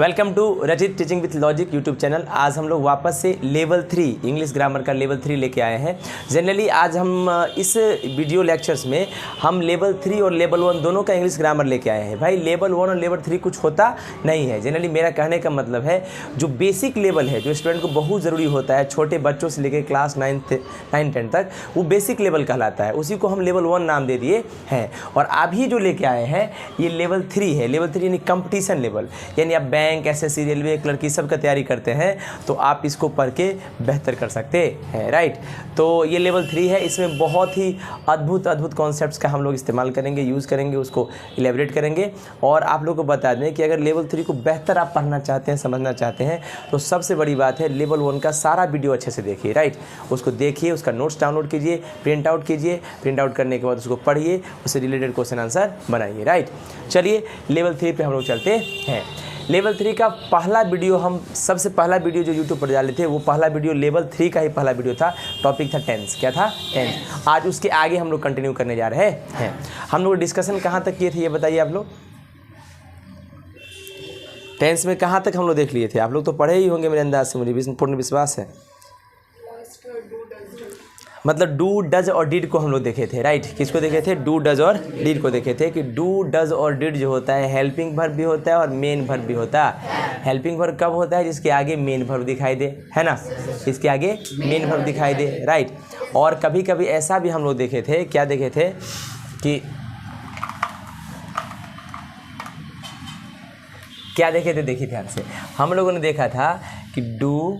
Welcome to रचित teaching with logic YouTube channel. आज हम लोग वापस से लेवल 3 इंग्लिश ग्रामर का लेवल 3 लेके आए हैं। जनरली आज हम इस वीडियो लेक्चर्स में हम लेवल 3 और लेवल 1 दोनों का इंग्लिश ग्रामर लेके आए हैं। भाई लेवल 1 और लेवल 3 कुछ होता नहीं है। जनरली मेरा कहने का मतलब है जो बेसिक लेवल है जो स्टूडेंट को बहुत ज़रूरी होता है, छोटे बच्चों से लेकर क्लास 9-10 तक, वो बेसिक लेवल कहलाता है। उसी को हम लेवल 1 नाम दे दिए हैं। और अभी जो लेके आए हैं ये लेवल 3 है। लेवल 3 यानी कंपटीशन लेवल, यानी आप बैंक, एसएससी, रेलवे, क्लर्क सब का तैयारी करते हैं तो आप इसको पढ़ के बेहतर कर सकते हैं, राइट। तो ये लेवल 3 है। इसमें बहुत ही अद्भुत कॉन्सेप्ट्स का हम लोग इस्तेमाल करेंगे, यूज़ करेंगे, उसको इलेबरेट करेंगे। और आप लोग को बता दें कि अगर लेवल 3 को बेहतर आप पढ़ना चाहते हैं, समझना चाहते हैं, तो सबसे बड़ी बात है लेवल 1 का सारा वीडियो अच्छे से देखिए, राइट। उसको देखिए, उसका नोट्स डाउनलोड कीजिए, प्रिंट आउट कीजिए, प्रिंट आउट करने के बाद उसको पढ़िए, उससे रिलेटेड क्वेश्चन आंसर बनाइए, राइट। चलिए लेवल 3 पे हम लोग चलते हैं। लेवल 3 का पहला वीडियो, हम सबसे पहला वीडियो जो यूट्यूब पर डाले थे वो पहला वीडियो लेवल 3 का ही पहला वीडियो था। टॉपिक था टेंस। क्या था? टेंस। आज उसके आगे हम लोग कंटिन्यू करने जा रहे हैं। हम लोग डिस्कशन कहाँ तक किए थे ये बताइए आप लोग। टेंस में कहाँ तक हम लोग देख लिए थे? आप लोग तो पढ़े ही होंगे मेरे अंदाज से, मुझे पूर्ण विश्वास है। मतलब डू, डज और डिड को हम लोग देखे थे, राइट। किसको देखे थे? डू, डज और डिड को देखे थे कि डू, डज और डिड जो होता है हेल्पिंग वर्ब भी होता है और मेन वर्ब भी होता है। हेल्पिंग वर्ब कब होता है? जिसके आगे मेन वर्ब दिखाई दे, है ना। इसके आगे मेन वर्ब दिखाई दे, राइट। और कभी कभी ऐसा भी हम लोग देखे थे, क्या देखे थे कि क्या देखे थे? देखिए ध्यान से, हम लोगों ने देखा था कि डू,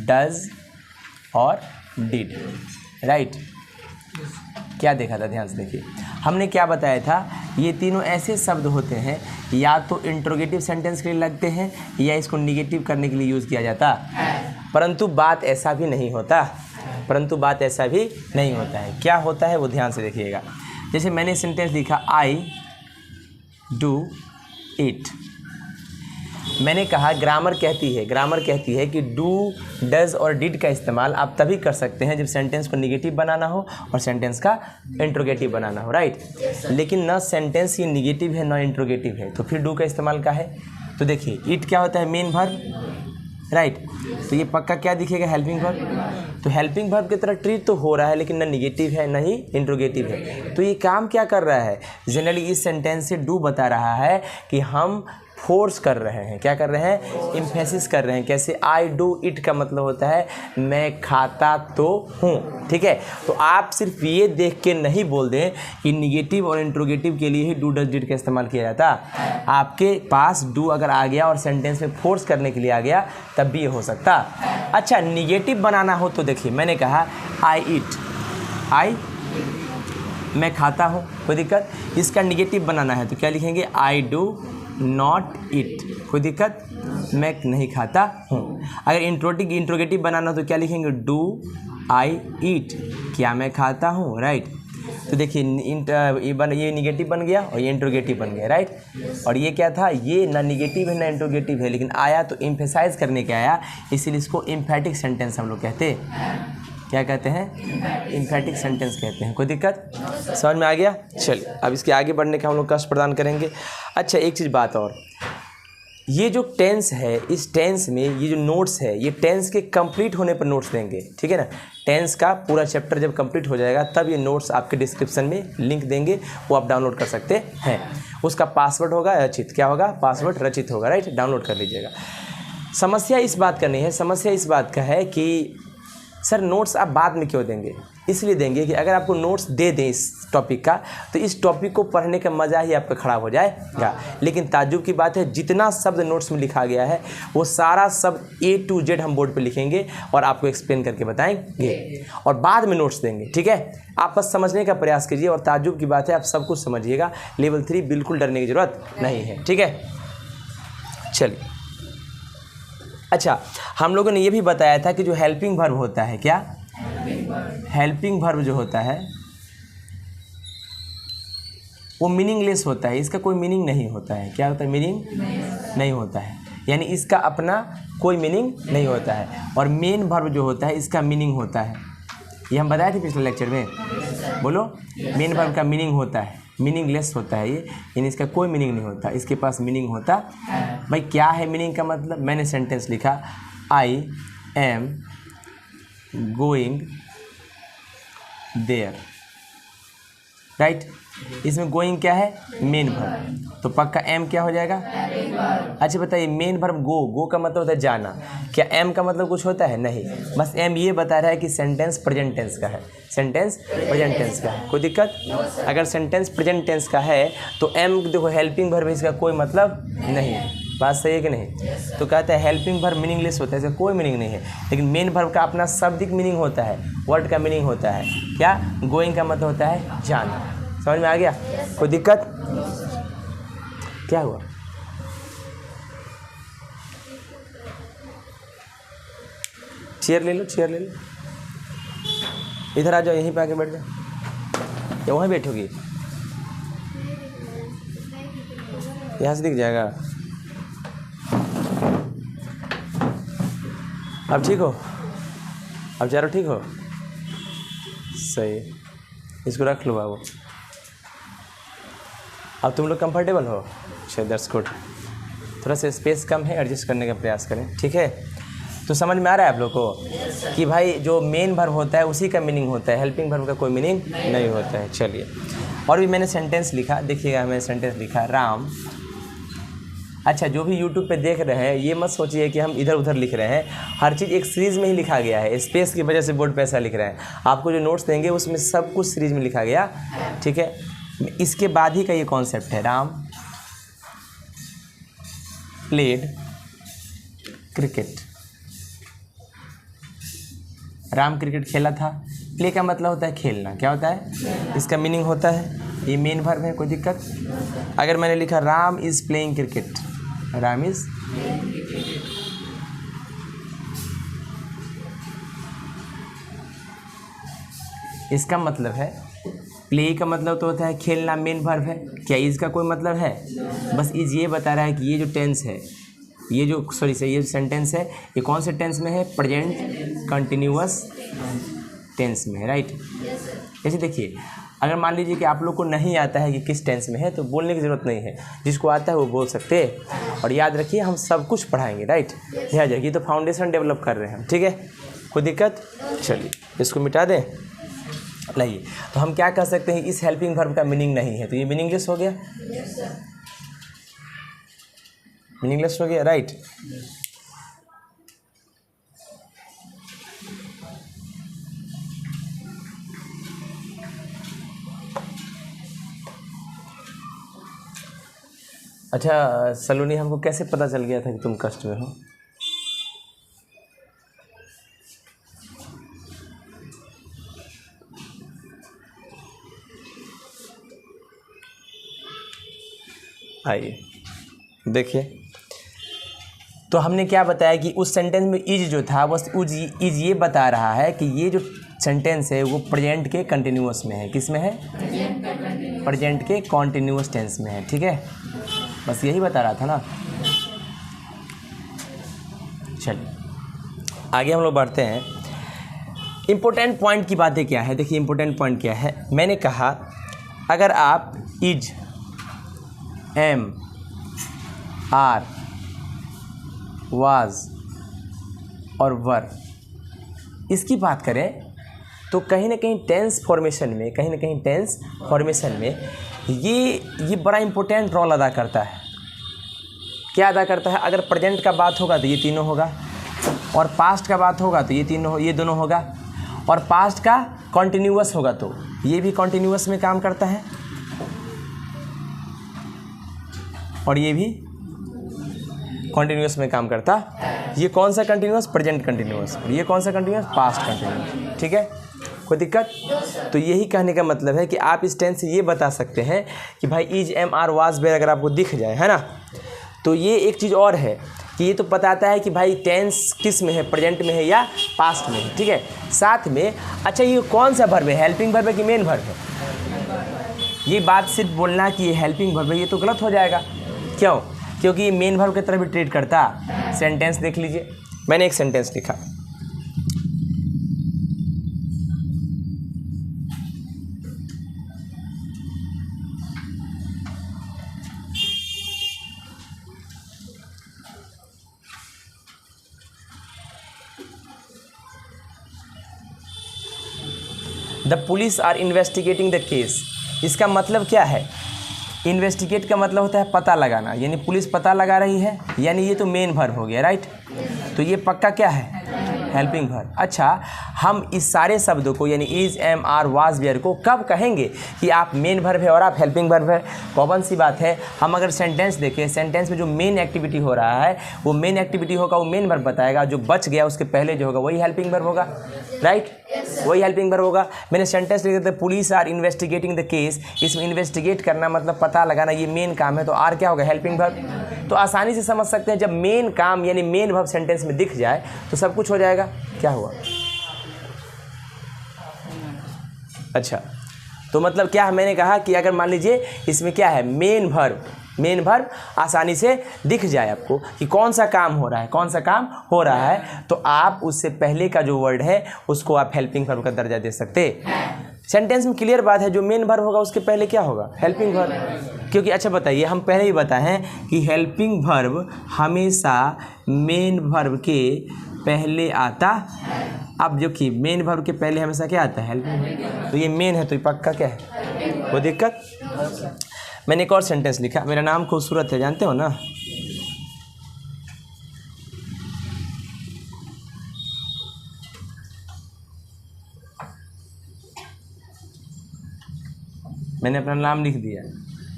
डज और डिड, राइट। क्या देखा था? ध्यान से देखिए, हमने क्या बताया था, ये तीनों ऐसे शब्द होते हैं या तो इंट्रोगेटिव सेंटेंस के लिए लगते हैं या इसको निगेटिव करने के लिए यूज़ किया जाता। परंतु बात ऐसा भी नहीं होता, है। क्या होता है वो ध्यान से देखिएगा। जैसे मैंने सेंटेंस लिखा आई डू इट। मैंने कहा ग्रामर कहती है कि डू, डज और डिड का इस्तेमाल आप तभी कर सकते हैं जब सेंटेंस को निगेटिव बनाना हो और सेंटेंस का इंट्रोगेटिव बनाना हो, राइट। लेकिन ना सेंटेंस ये निगेटिव है ना इंट्रोगेटिव है, तो फिर डू का इस्तेमाल का है। तो देखिए इट क्या होता है? Main verb, right. तो ये पक्का क्या दिखेगा? Helping verb. तो हेल्पिंग वर्ब की तरह ट्रीट तो हो रहा है लेकिन ना निगेटिव है ना ही इंट्रोगेटिव है। तो ये काम क्या कर रहा है? जनरली इस सेंटेंस से डू बता रहा है कि हम फोर्स कर रहे हैं। क्या कर रहे हैं? इम्फेसिस कर रहे हैं। कैसे? आई डू इट का मतलब होता है मैं खाता तो हूँ, ठीक है। तो आप सिर्फ ये देख के नहीं बोल दें कि निगेटिव और इंट्रोगेटिव के लिए ही डू, डज, डिड का इस्तेमाल किया जाता। आपके पास डू अगर आ गया और सेंटेंस में फोर्स करने के लिए आ गया तब भी ये हो सकता। अच्छा, निगेटिव बनाना हो तो देखिए मैंने कहा आई ईट, मैं खाता हूँ, कोई दिक्कत। इसका निगेटिव बनाना है तो क्या लिखेंगे? आई डू नॉट ईट, कोई दिक्कत, मैं नहीं खाता हूँ। अगर इंट्रोगेटिव बनाना हो तो क्या लिखेंगे? डू आई ईट, क्या मैं खाता हूँ, राइट। तो देखिए ये निगेटिव बन गया और ये इंट्रोगेटिव बन गया, राइट। और ये क्या था? ये ना निगेटिव है ना इंट्रोगेटिव है, लेकिन आया तो एम्फेसाइज करने के आया, इसीलिए इसको एम्फैटिक सेंटेंस हम लोग कहते हैं। क्या कहते हैं? एम्फैटिक सेंटेंस कहते हैं। कोई दिक्कत? समझ में आ गया? चलिए अब इसके आगे बढ़ने का हम लोग कष्ट प्रदान करेंगे। अच्छा, एक चीज़ बात और, ये जो टेंस है, इस टेंस में ये जो नोट्स है, ये टेंस के कंप्लीट होने पर नोट्स देंगे, ठीक है ना। टेंस का पूरा चैप्टर जब कंप्लीट हो जाएगा तब ये नोट्स आपके डिस्क्रिप्शन में लिंक देंगे, वो आप डाउनलोड कर सकते हैं। उसका पासवर्ड होगा रचित। क्या होगा? पासवर्ड रचित होगा, राइट। डाउनलोड कर लीजिएगा। समस्या इस बात का नहीं है, समस्या इस बात का है कि सर नोट्स आप बाद में क्यों देंगे? इसलिए देंगे कि अगर आपको नोट्स दे दें इस टॉपिक का तो इस टॉपिक को पढ़ने का मज़ा ही आपका खराब हो जाएगा। लेकिन ताज्जुब की बात है, जितना शब्द नोट्स में लिखा गया है वो सारा शब्द A to Z हम बोर्ड पे लिखेंगे और आपको एक्सप्लेन करके बताएंगे और बाद में नोट्स देंगे, ठीक है। आप बस समझने का प्रयास कीजिए और ताज्जुब की बात है आप सब कुछ समझिएगा। लेवल 3 बिल्कुल डरने की ज़रूरत नहीं है, ठीक है। चलिए, अच्छा, हम लोगों ने ये भी बताया था कि जो हेल्पिंग वर्ब होता है, क्या हेल्पिंग वर्ब जो होता है वो मीनिंगलेस होता है। इसका कोई मीनिंग नहीं होता है। क्या होता है? मीनिंग नहीं होता है, यानी इसका अपना कोई मीनिंग नहीं होता है। और मेन वर्ब जो होता है इसका मीनिंग होता है। ये हम बताए थे पिछले लेक्चर में। बोलो, मेन वर्ब का मीनिंग होता है। मीनिंगलेस होता है ये, यानी इसका कोई मीनिंग नहीं होता, इसके पास मीनिंग होता भाई क्या है मीनिंग का मतलब। मैंने सेंटेंस लिखा I am going there, right. इसमें गोइंग क्या है, मेन वर्ब, तो पक्का एम क्या हो जाएगा। अच्छा बताइए, मेन वर्ब गो का मतलब होता है जाना, क्या एम का मतलब कुछ होता है, नहीं। बस एम ये बता रहा है कि सेंटेंस प्रेजेंट टेंस का है, सेंटेंस प्रेजेंट टेंस का है, कोई दिक्कत। अगर सेंटेंस प्रेजेंट टेंस का है तो एम देखो हेल्पिंग वर्ब है, इसका कोई मतलब नहीं है, बात सही है कि नहीं। तो कहता है हेल्पिंग वर्ब मीनिंगलेस होता है, इसका कोई मीनिंग नहीं है, लेकिन मेन वर्ब का अपना शाब्दिक मीनिंग होता है, वर्ड का मीनिंग होता है क्या, गोइंग का मतलब होता है जाना। समझ में आ गया, कोई दिक्कत। क्या हुआ, चेयर ले लो, चेयर ले लो, इधर आ जाओ, यहीं पे आके बैठ जाओ, या वहीं बैठोगी, यहाँ से दिख जाएगा। अब ठीक हो, अब चारों ठीक हो, सही, इसको रख लो बाबू। अब तुम लोग कंफर्टेबल हो, अच्छा दैट्स गुड। थोड़ा सा स्पेस कम है, एडजस्ट करने का प्रयास करें, ठीक है। तो समझ में आ रहा है आप लोग को कि भाई जो मेन वर्ब होता है उसी का मीनिंग होता है, हेल्पिंग वर्ब का कोई मीनिंग नहीं होता है। चलिए, और भी मैंने सेंटेंस लिखा, देखिएगा मैंने सेंटेंस लिखा राम। अच्छा, जो भी यूट्यूब पे देख रहे हैं ये मत सोचिए कि हम इधर उधर लिख रहे हैं, हर चीज़ एक सीरीज़ में ही लिखा गया है, स्पेस की वजह से बोर्ड पे ऐसा लिख रहे हैं। आपको जो नोट्स देंगे उसमें सब कुछ सीरीज़ में लिखा गया, ठीक है। इसके बाद ही का ये कॉन्सेप्ट है, Ram played cricket, Ram cricket खेला था। प्ले का मतलब होता है खेलना, क्या होता है, इसका मीनिंग होता है, ये मेन वर्ब है, कोई दिक्कत। अगर मैंने लिखा Ram is playing cricket, Ram is इसका मतलब है, प्ले का मतलब तो होता है खेलना, मेन वर्ब है। क्या इसका कोई मतलब है, बस इज ये बता रहा है कि ये जो टेंस है, ये जो सॉरी से ये सेंटेंस है, ये कौन से टेंस में है, प्रेजेंट कंटिन्यूअस टेंस में है, राइट। जैसे देखिए, अगर मान लीजिए कि आप लोग को नहीं आता है कि किस टेंस में है, तो बोलने की ज़रूरत नहीं है, जिसको आता है वो बोल सकते हैं। और याद रखिए हम सब कुछ पढ़ाएंगे, राइट, याद रखिए, तो फाउंडेशन डेवलप कर रहे हैं हम, ठीक है, कोई दिक्कत। चलिए इसको मिटा दें, लाइए। तो हम क्या कह सकते हैं, इस हेल्पिंग वर्ब का मीनिंग नहीं है, तो ये मीनिंगलेस हो गया, मीनिंगलेस हो गया, राइट। अच्छा सलोनी, हमको कैसे पता चल गया था कि तुम कष्ट में हो। आइए देखिए, तो हमने क्या बताया कि उस सेंटेंस में इज जो था बस इज ये बता रहा है कि ये जो सेंटेंस है वो प्रेजेंट के कंटिन्यूअस में है, किस में है, प्रेजेंट के कॉन्टिन्यूअस टेंस में है, ठीक है, बस यही बता रहा था ना। चलिए आगे हम लोग बढ़ते हैं। इम्पोर्टेंट पॉइंट की बातें क्या है, देखिए इम्पोर्टेंट पॉइंट क्या है। मैंने कहा अगर आप इज, एम, आर, वाज और वर इसकी बात करें तो कहीं ना कहीं टेंस फॉर्मेशन में, कहीं ना कहीं टेंस फॉर्मेशन में ये बड़ा इम्पोर्टेंट रोल अदा करता है। क्या अदा करता है, अगर प्रेजेंट का बात होगा तो ये तीनों होगा, और पास्ट का बात होगा तो ये दोनों होगा, और पास्ट का कॉन्टिन्यूअस होगा तो ये भी कॉन्टिन्यूअस में काम करता है, और ये भी कॉन्टिन्यूअस में काम करता। ये कौन सा कंटिन्यूअस, प्रेजेंट कंटिन्यूअस, और ये कौन सा कंटिन्यूअस, पास्ट कंटिन्यूअस, ठीक है, कोई दिक्कत। तो यही कहने का मतलब है कि आप इस टेंस से ये बता सकते हैं कि भाई is, am, are, was, were अगर आपको दिख जाए, है ना, तो ये एक चीज़ और है कि ये तो बताता है कि भाई टेंस किस में है, प्रेजेंट में है या पास्ट में है, ठीक है। साथ में अच्छा ये कौन सा वर्ब है, हेल्पिंग वर्ब है कि मेन वर्ब है, ये बात सिर्फ बोलना कि ये हेल्पिंग वर्ब है ये तो गलत हो जाएगा। क्यों, क्योंकि ये मेन वर्ब की तरह भी ट्रीट करता। सेंटेंस देख लीजिए, मैंने एक सेंटेंस लिखा, the police are investigating the case. इसका मतलब क्या है? इन्वेस्टिगेट का मतलब होता है पता लगाना, यानी पुलिस पता लगा रही है, यानी ये तो मेन वर्ब हो गया, राइट। तो ये पक्का क्या है? Helping verb. अच्छा, हम इस सारे शब्दों को यानी is, am, are, was, were को कब कहेंगे कि आप मेन वर्ब है और आप हेल्पिंग वर्ब है? कॉमन सी बात है। हम अगर सेंटेंस देखें, सेंटेंस में जो मेन एक्टिविटी हो रहा है वो मेन एक्टिविटी होगा, वो मेन वर्ब बताएगा। जो बच गया उसके पहले जो होगा वही हेल्पिंग वर्ब होगा, राइट। वही हेल्पिंग वर्ब होगा। मैंने सेंटेंस लिखा था police are investigating the case. इसमें इन्वेस्टिगेट करना मतलब पता लगाना, ये मेन काम है, तो आर क्या होगा? Helping verb. तो आसानी से समझ सकते हैं, जब मेन काम यानी मेन वर्ब सेंटेंस में दिख जाए तो सब कुछ हो जाएगा। क्या हुआ? अच्छा, तो मतलब क्या है? मैंने कहा कि अगर मान लीजिए इसमें क्या है? मेन वर्ब आसानी से दिख जाए आपको कि कौन सा काम हो रहा है, कौन सा काम हो रहा है, तो आप उससे पहले का जो वर्ड है उसको आप हेल्पिंग वर्ब का दर्जा दे सकते हैं। सेंटेंस में क्लियर बात है, जो मेन वर्ब होगा उसके पहले क्या होगा? Helping verb. क्योंकि अच्छा बताइए, हम पहले ही बताए हैं कि हेल्पिंग वर्ब हमेशा मेन वर्ब के पहले आता। अब देखिए, मेन वर्ब के पहले हमेशा क्या आता है? Helping verb. तो ये मेन है तो ये पक्का क्या है? वो दिक्कत। मैंने एक और सेंटेंस लिखा, मेरा नाम खूबसूरत है, जानते हो ना? मैंने अपना नाम लिख दिया,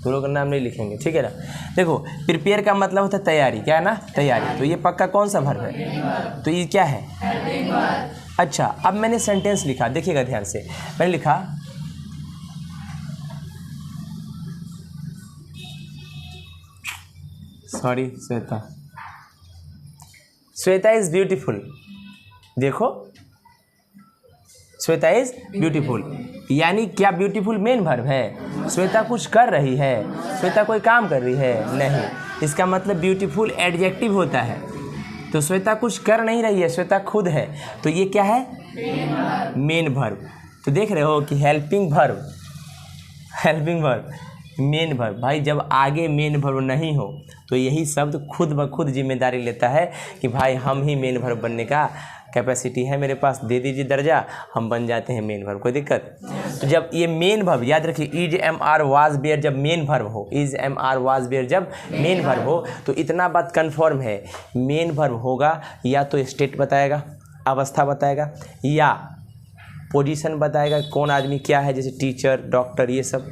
तुम लोग का नाम नहीं लिखेंगे, ठीक है ना। देखो, प्रिपेयर का मतलब होता है तैयारी, क्या है ना? तैयारी। तो ये पक्का कौन सा वर्ब है? तो ये क्या है? अच्छा, अब मैंने सेंटेंस लिखा, देखिएगा ध्यान से। मैंने लिखा सॉरी श्वेता इज ब्यूटीफुल। देखो, श्वेता इज ब्यूटीफुल, यानी क्या ब्यूटीफुल मेन वर्ब है? श्वेता कुछ कर रही है, श्वेता कोई काम कर रही है? नहीं। इसका मतलब ब्यूटीफुल एडजेक्टिव होता है, तो श्वेता कुछ कर नहीं रही है, श्वेता खुद है, तो ये क्या है? Main verb. तो देख रहे हो कि हेल्पिंग वर्ब मेन वर्ब। भाई जब आगे मेन वर्ब नहीं हो तो यही शब्द खुद ब खुद जिम्मेदारी लेता है कि भाई हम ही मेन वर्ब बनने का कैपेसिटी है मेरे पास, दे दीजिए दर्जा, हम बन जाते हैं मेन वर्ब, कोई दिक्कत। तो जब ये मेन वर्ब, याद रखिए, is, am, are, was, were जब मेन वर्ब हो, is, am, are, was, were जब मेन वर्ब हो, तो इतना बात कन्फर्म है, मेन वर्ब होगा या तो स्टेट बताएगा, अवस्था बताएगा, या पोजीशन बताएगा, कौन आदमी क्या है, जैसे टीचर, डॉक्टर, ये सब,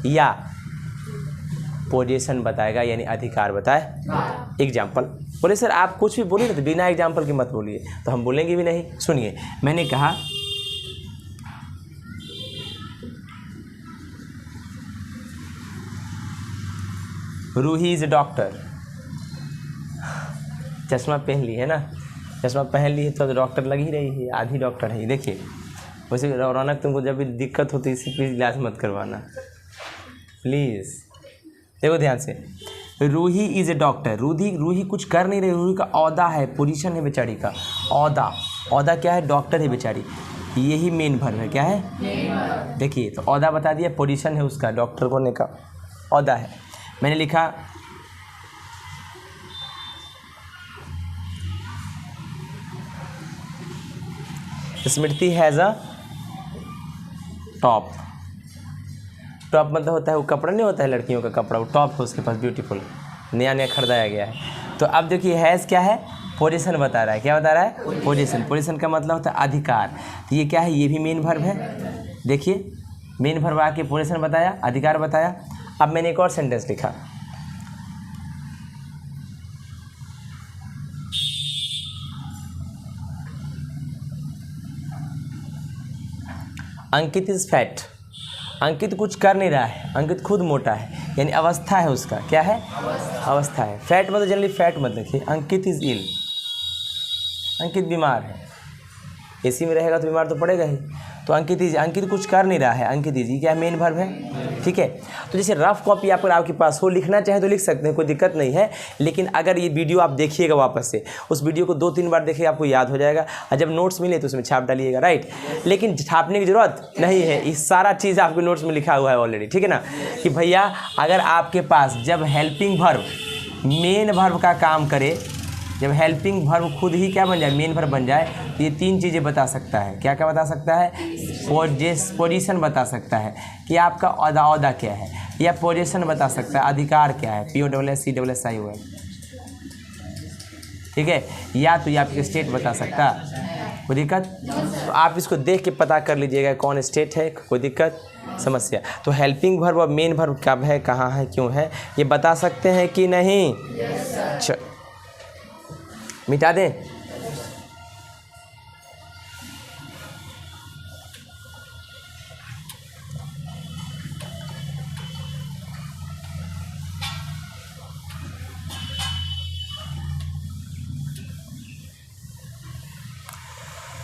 या पोजीशन बताएगा यानी अधिकार बताए। एग्जाम्पल बोले सर आप कुछ भी बोलिए ना, तो बिना एग्जाम्पल के मत बोलिए, तो हम बोलेंगे भी नहीं। सुनिए, मैंने कहा रूही इज ए डॉक्टर। चश्मा पहन ली है ना, चश्मा पहन ली है तो डॉक्टर लग ही रही है, आधी डॉक्टर है। देखिए, वैसे रौनक तुमको जब भी दिक्कत होती है इसी प्लीज़ इलाज मत करवाना प्लीज़। देखो ध्यान से, Ruhi is a doctor. Ruhi कुछ कर नहीं रही, रूही का औदा है, पोजीशन है बेचारी का, औदा क्या है? डॉक्टर है बेचारी, यही मेन वर्ब है। क्या है? देखिए, तो औदा बता दिया, पोजीशन है उसका, डॉक्टर होने का औदा है। मैंने लिखा स्मृति हैज़ अ टॉप। टॉप मतलब होता है वो कपड़ा नहीं होता है लड़कियों का कपड़ा, वो टॉप है उसके पास, ब्यूटीफुल, नया खरीदाया गया है। तो अब देखिए, हैज़ क्या है? पोजीशन बता रहा है। क्या बता रहा है? पोजीशन का मतलब होता है अधिकार। तो ये क्या है? ये भी मेन वर्ब है। देखिए, मेन वर्ब आके पोजीशन बताया, अधिकार बताया। अब मैंने एक और सेंटेंस लिखा, अंकित इज फैट। अंकित कुछ कर नहीं रहा है, अंकित खुद मोटा है, यानी अवस्था है उसका। क्या है? अवस्था है। फैट मतलब जनरली फैट मत लिखिए, अंकित इज इल, अंकित बीमार है, एसी में रहेगा तो बीमार तो पड़ेगा ही। तो अंकित कुछ कर नहीं रहा है, अंकित इज, ये क्या मेन वर्ब है, ठीक है। तो जैसे रफ कॉपी अगर आपके पास हो, लिखना चाहे तो लिख सकते हैं, कोई दिक्कत नहीं है। लेकिन अगर ये वीडियो आप देखिएगा वापस से, उस वीडियो को 2-3 बार देखिएगा, आपको याद हो जाएगा, और जब नोट्स मिले तो उसमें छाप डालिएगा, राइट। लेकिन छापने की ज़रूरत नहीं है, इस सारा चीज़ आपके नोट्स में लिखा हुआ है ऑलरेडी, ठीक है ना। कि भैया अगर आपके पास जब हेल्पिंग वर्ब मेन वर्ब का काम करे जब हेल्पिंग वर्ब खुद ही क्या बन जाए, मेन वर्ब बन जाए, तो ये 3 चीज़ें बता सकता है। क्या क्या बता सकता है? पोजीशन बता सकता है कि आपका ओहदा क्या है, या पोजीशन बता सकता है अधिकार क्या है, POSSCSSI, ठीक है, या तो ये आपकी स्टेट बता सकता, कोई दिक्कत? तो आप इसको देख के पता कर लीजिएगा कौन स्टेट है, कोई दिक्कत समस्या। तो हेल्पिंग वर्ब और मेन वर्ब कब है, कहाँ है, क्यों है, ये बता सकते हैं कि नहीं? चल मिटा दें।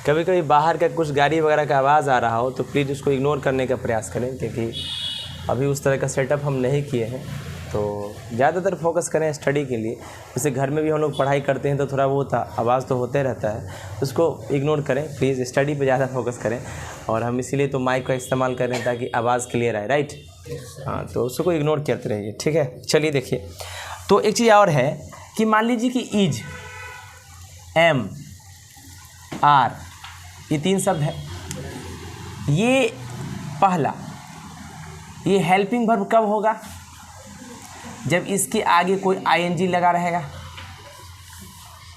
कभी कभी बाहर का कुछ गाड़ी वगैरह का आवाज़ आ रहा हो तो प्लीज़ उसको इग्नोर करने का प्रयास करें, क्योंकि अभी उस तरह का सेटअप हम नहीं किए हैं। तो ज़्यादातर फोकस करें स्टडी के लिए। जैसे घर में भी हम लोग पढ़ाई करते हैं तो थोड़ा बहुत आवाज़ तो होते रहता है, उसको इग्नोर करें प्लीज़, स्टडी पे ज़्यादा फोकस करें। और हम इसीलिए तो माइक का इस्तेमाल कर रहे हैं ताकि आवाज़ क्लियर आए, राइट? हाँ, तो उसको इग्नोर करते रहिए, ठीक है। चलिए देखिए, तो एक चीज़ और है कि मान लीजिए कि इज, एम, आर, ये 3 शब्द है। ये पहला, ये हेल्पिंग वर्ब कब होगा? जब इसके आगे कोई ING लगा रहेगा।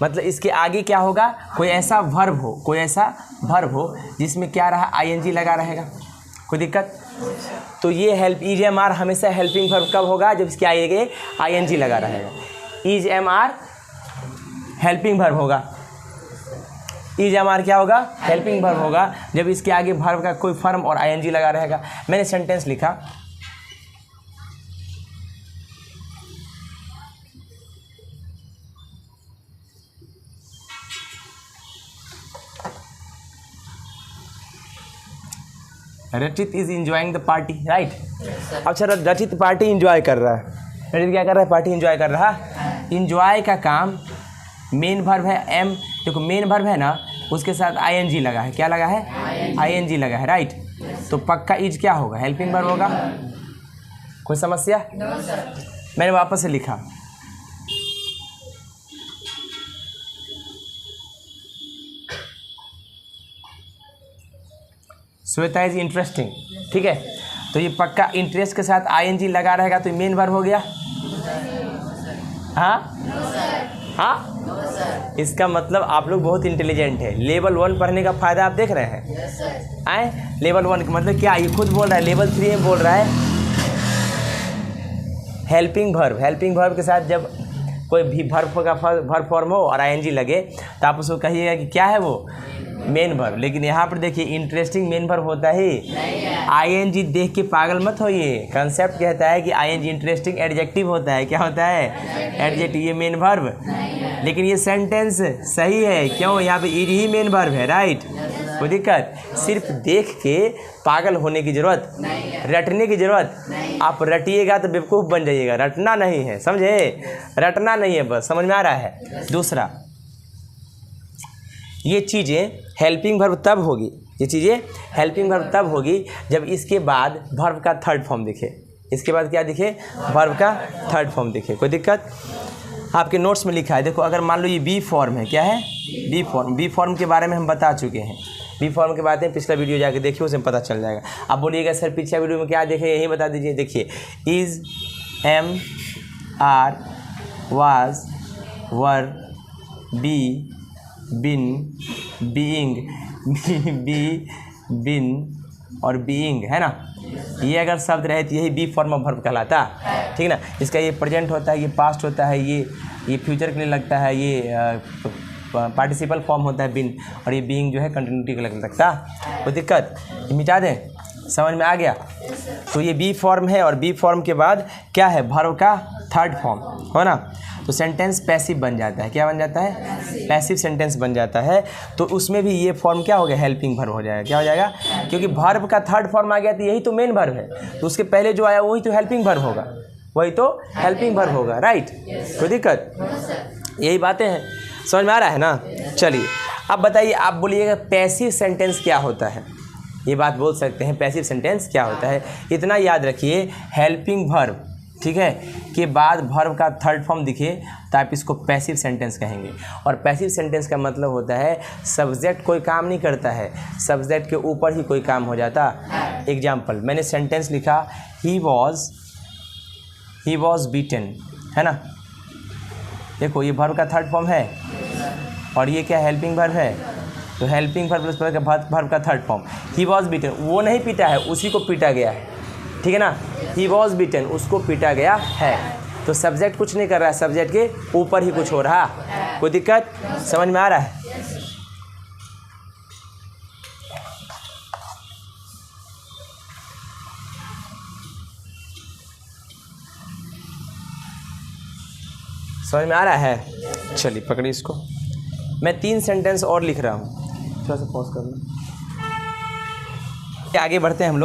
मतलब इसके आगे क्या होगा, कोई ऐसा वर्ब हो, कोई ऐसा वर्ब हो जिसमें क्या रहा, ING लगा रहेगा। कोई दिक्कत? तो ये हेल्प, इज एम आर हमेशा हेल्पिंग वर्ब कब होगा? जब इसके आगे ING लगा रहेगा। Is am are helping verb होगा। इज एम आर क्या होगा? हेल्पिंग वर्ब होगा जब इसके आगे वर्ब का कोई फॉर्म और ING लगा रहेगा। मैंने सेंटेंस लिखा, रचित is enjoying the party, right? अच्छा, रचित पार्टी इंजॉय कर रहा है। रचित क्या कर रहा है? पार्टी इंजॉय कर रहा है। इंजॉय का काम मेन वर्ब है एम, देखो मेन वर्ब है ना, उसके साथ ING लगा है। क्या लगा है? ING लगा है, राइट? तो पक्का इज क्या होगा? हेल्पिंग वर्ब होगा। कोई समस्या? मैंने वापस से लिखा, श्वेता इज इंटरेस्टिंग, ठीक है। तो ये पक्का इंटरेस्ट के साथ ING लगा रहेगा, तो मेन वर्ब हो गया। हाँ हाँ, इसका मतलब आप लोग बहुत इंटेलिजेंट है। लेवल 1 पढ़ने का फ़ायदा आप देख रहे हैं। आए लेवल 1 का मतलब क्या? ये खुद बोल रहा है, लेवल 3 में बोल रहा है हेल्पिंग वर्ब। हेल्पिंग वर्ब के साथ जब कोई भी वर्ब का वर्ब फॉर्म हो और ING लगे तो आप उसको कहिएगा कि क्या है वो, मेन वर्ब। लेकिन यहाँ पर देखिए इंटरेस्टिंग मेन वर्ब होता ही, ING देख के पागल मत होइए। कंसेप्ट कहता है कि ING इंटरेस्टिंग एडजेक्टिव होता है। क्या होता है? एडजेक्टिव। ये मेन वर्ब। लेकिन ये सेंटेंस सही है, क्यों? यहाँ पे इज ही मेन वर्ब है, राइट? कोई दिक्कत? सिर्फ देख के पागल होने की ज़रूरत, रटने की ज़रूरत। आप रटिएगा तो बेवकूफ़ बन जाइएगा, रटना नहीं है, समझे? रटना नहीं है, बस समझ में आ रहा है। दूसरा, ये चीज़ें हेल्पिंग वर्ब तब होगी, ये चीज़ें हेल्पिंग वर्ब तब होगी जब इसके बाद वर्ब का थर्ड फॉर्म दिखे। इसके बाद क्या दिखे? वर्ब का थर्ड फॉर्म दिखे। कोई दिक्कत? आपके नोट्स में लिखा है, देखो अगर मान लो ये बी फॉर्म है, क्या है? B form. बी फॉर्म के बारे में हम बता चुके हैं। बी फॉर्म के बातें पिछला वीडियो जाके देखिए, उसमें पता चल जाएगा। आप बोलिएगा सर पिछला वीडियो में क्या देखे, यही बता दीजिए। देखिए, is, am, are, was, were, be, been, being, be, been और बीइंग, है ना? ये अगर शब्द रहे तो यही बी फॉर्म ऑफ वर्ब कहलाता, ठीक है ना? इसका ये प्रेजेंट होता है, ये पास्ट होता है, ये फ्यूचर के लिए लगता है, ये पार्टिसिपल फॉर्म होता है बिन, और ये बीइंग जो है कंटिन्यूटी के लिए लगता। कोई दिक्कत? ये मिटा दें, समझ में आ गया? तो ये बी फॉर्म है और बी फॉर्म के बाद क्या है? वर्ब का थर्ड फॉर्म, हो ना? तो सेंटेंस पैसिव बन जाता है। क्या बन जाता है? पैसिव सेंटेंस बन जाता है। तो उसमें भी ये फॉर्म क्या हो गया? हेल्पिंग वर्ब हो जाएगा। क्या हो जाएगा? क्योंकि वर्ब का थर्ड फॉर्म आ गया तो यही तो मेन वर्ब है, तो उसके पहले जो आया वही तो हेल्पिंग वर्ब होगा, वही तो हेल्पिंग वर्ब होगा, राइट? कोई दिक्कत? यही बातें हैं, समझ में आ रहा है ना? चलिए अब बताइए, आप बोलिएगा पैसिव सेंटेंस क्या होता है? ये बात बोल सकते हैं, पैसिव सेंटेंस क्या होता है? इतना याद रखिए, हेल्पिंग वर्ब ठीक है, के बाद वर्ब का थर्ड फॉर्म दिखे तो आप इसको पैसिव सेंटेंस कहेंगे। और पैसिव सेंटेंस का मतलब होता है सब्जेक्ट कोई काम नहीं करता है, सब्जेक्ट के ऊपर ही कोई काम हो जाता। एग्जाम्पल, मैंने सेंटेंस लिखा ही वॉज बीटन, है ना। देखो ये वर्ब का थर्ड फॉर्म है और ये क्या हेल्पिंग वर्ब है, तो हेल्पिंग वर्ब प्लस वर्ब का third form. He was beaten, वो नहीं पीटा है, उसी को पीटा गया है, ठीक है ना। ही वॉज बीटन, उसको पीटा गया है। तो सब्जेक्ट कुछ नहीं कर रहा है, सब्जेक्ट के ऊपर ही कुछ हो रहा। कोई दिक्कत समझ में आ रहा है? समझ में आ रहा है? चलिए पकड़िए इसको। मैं 3 सेंटेंस और लिख रहा हूँ, थोड़ा सा पॉज कर लो। आगे बढ़ते हैं हम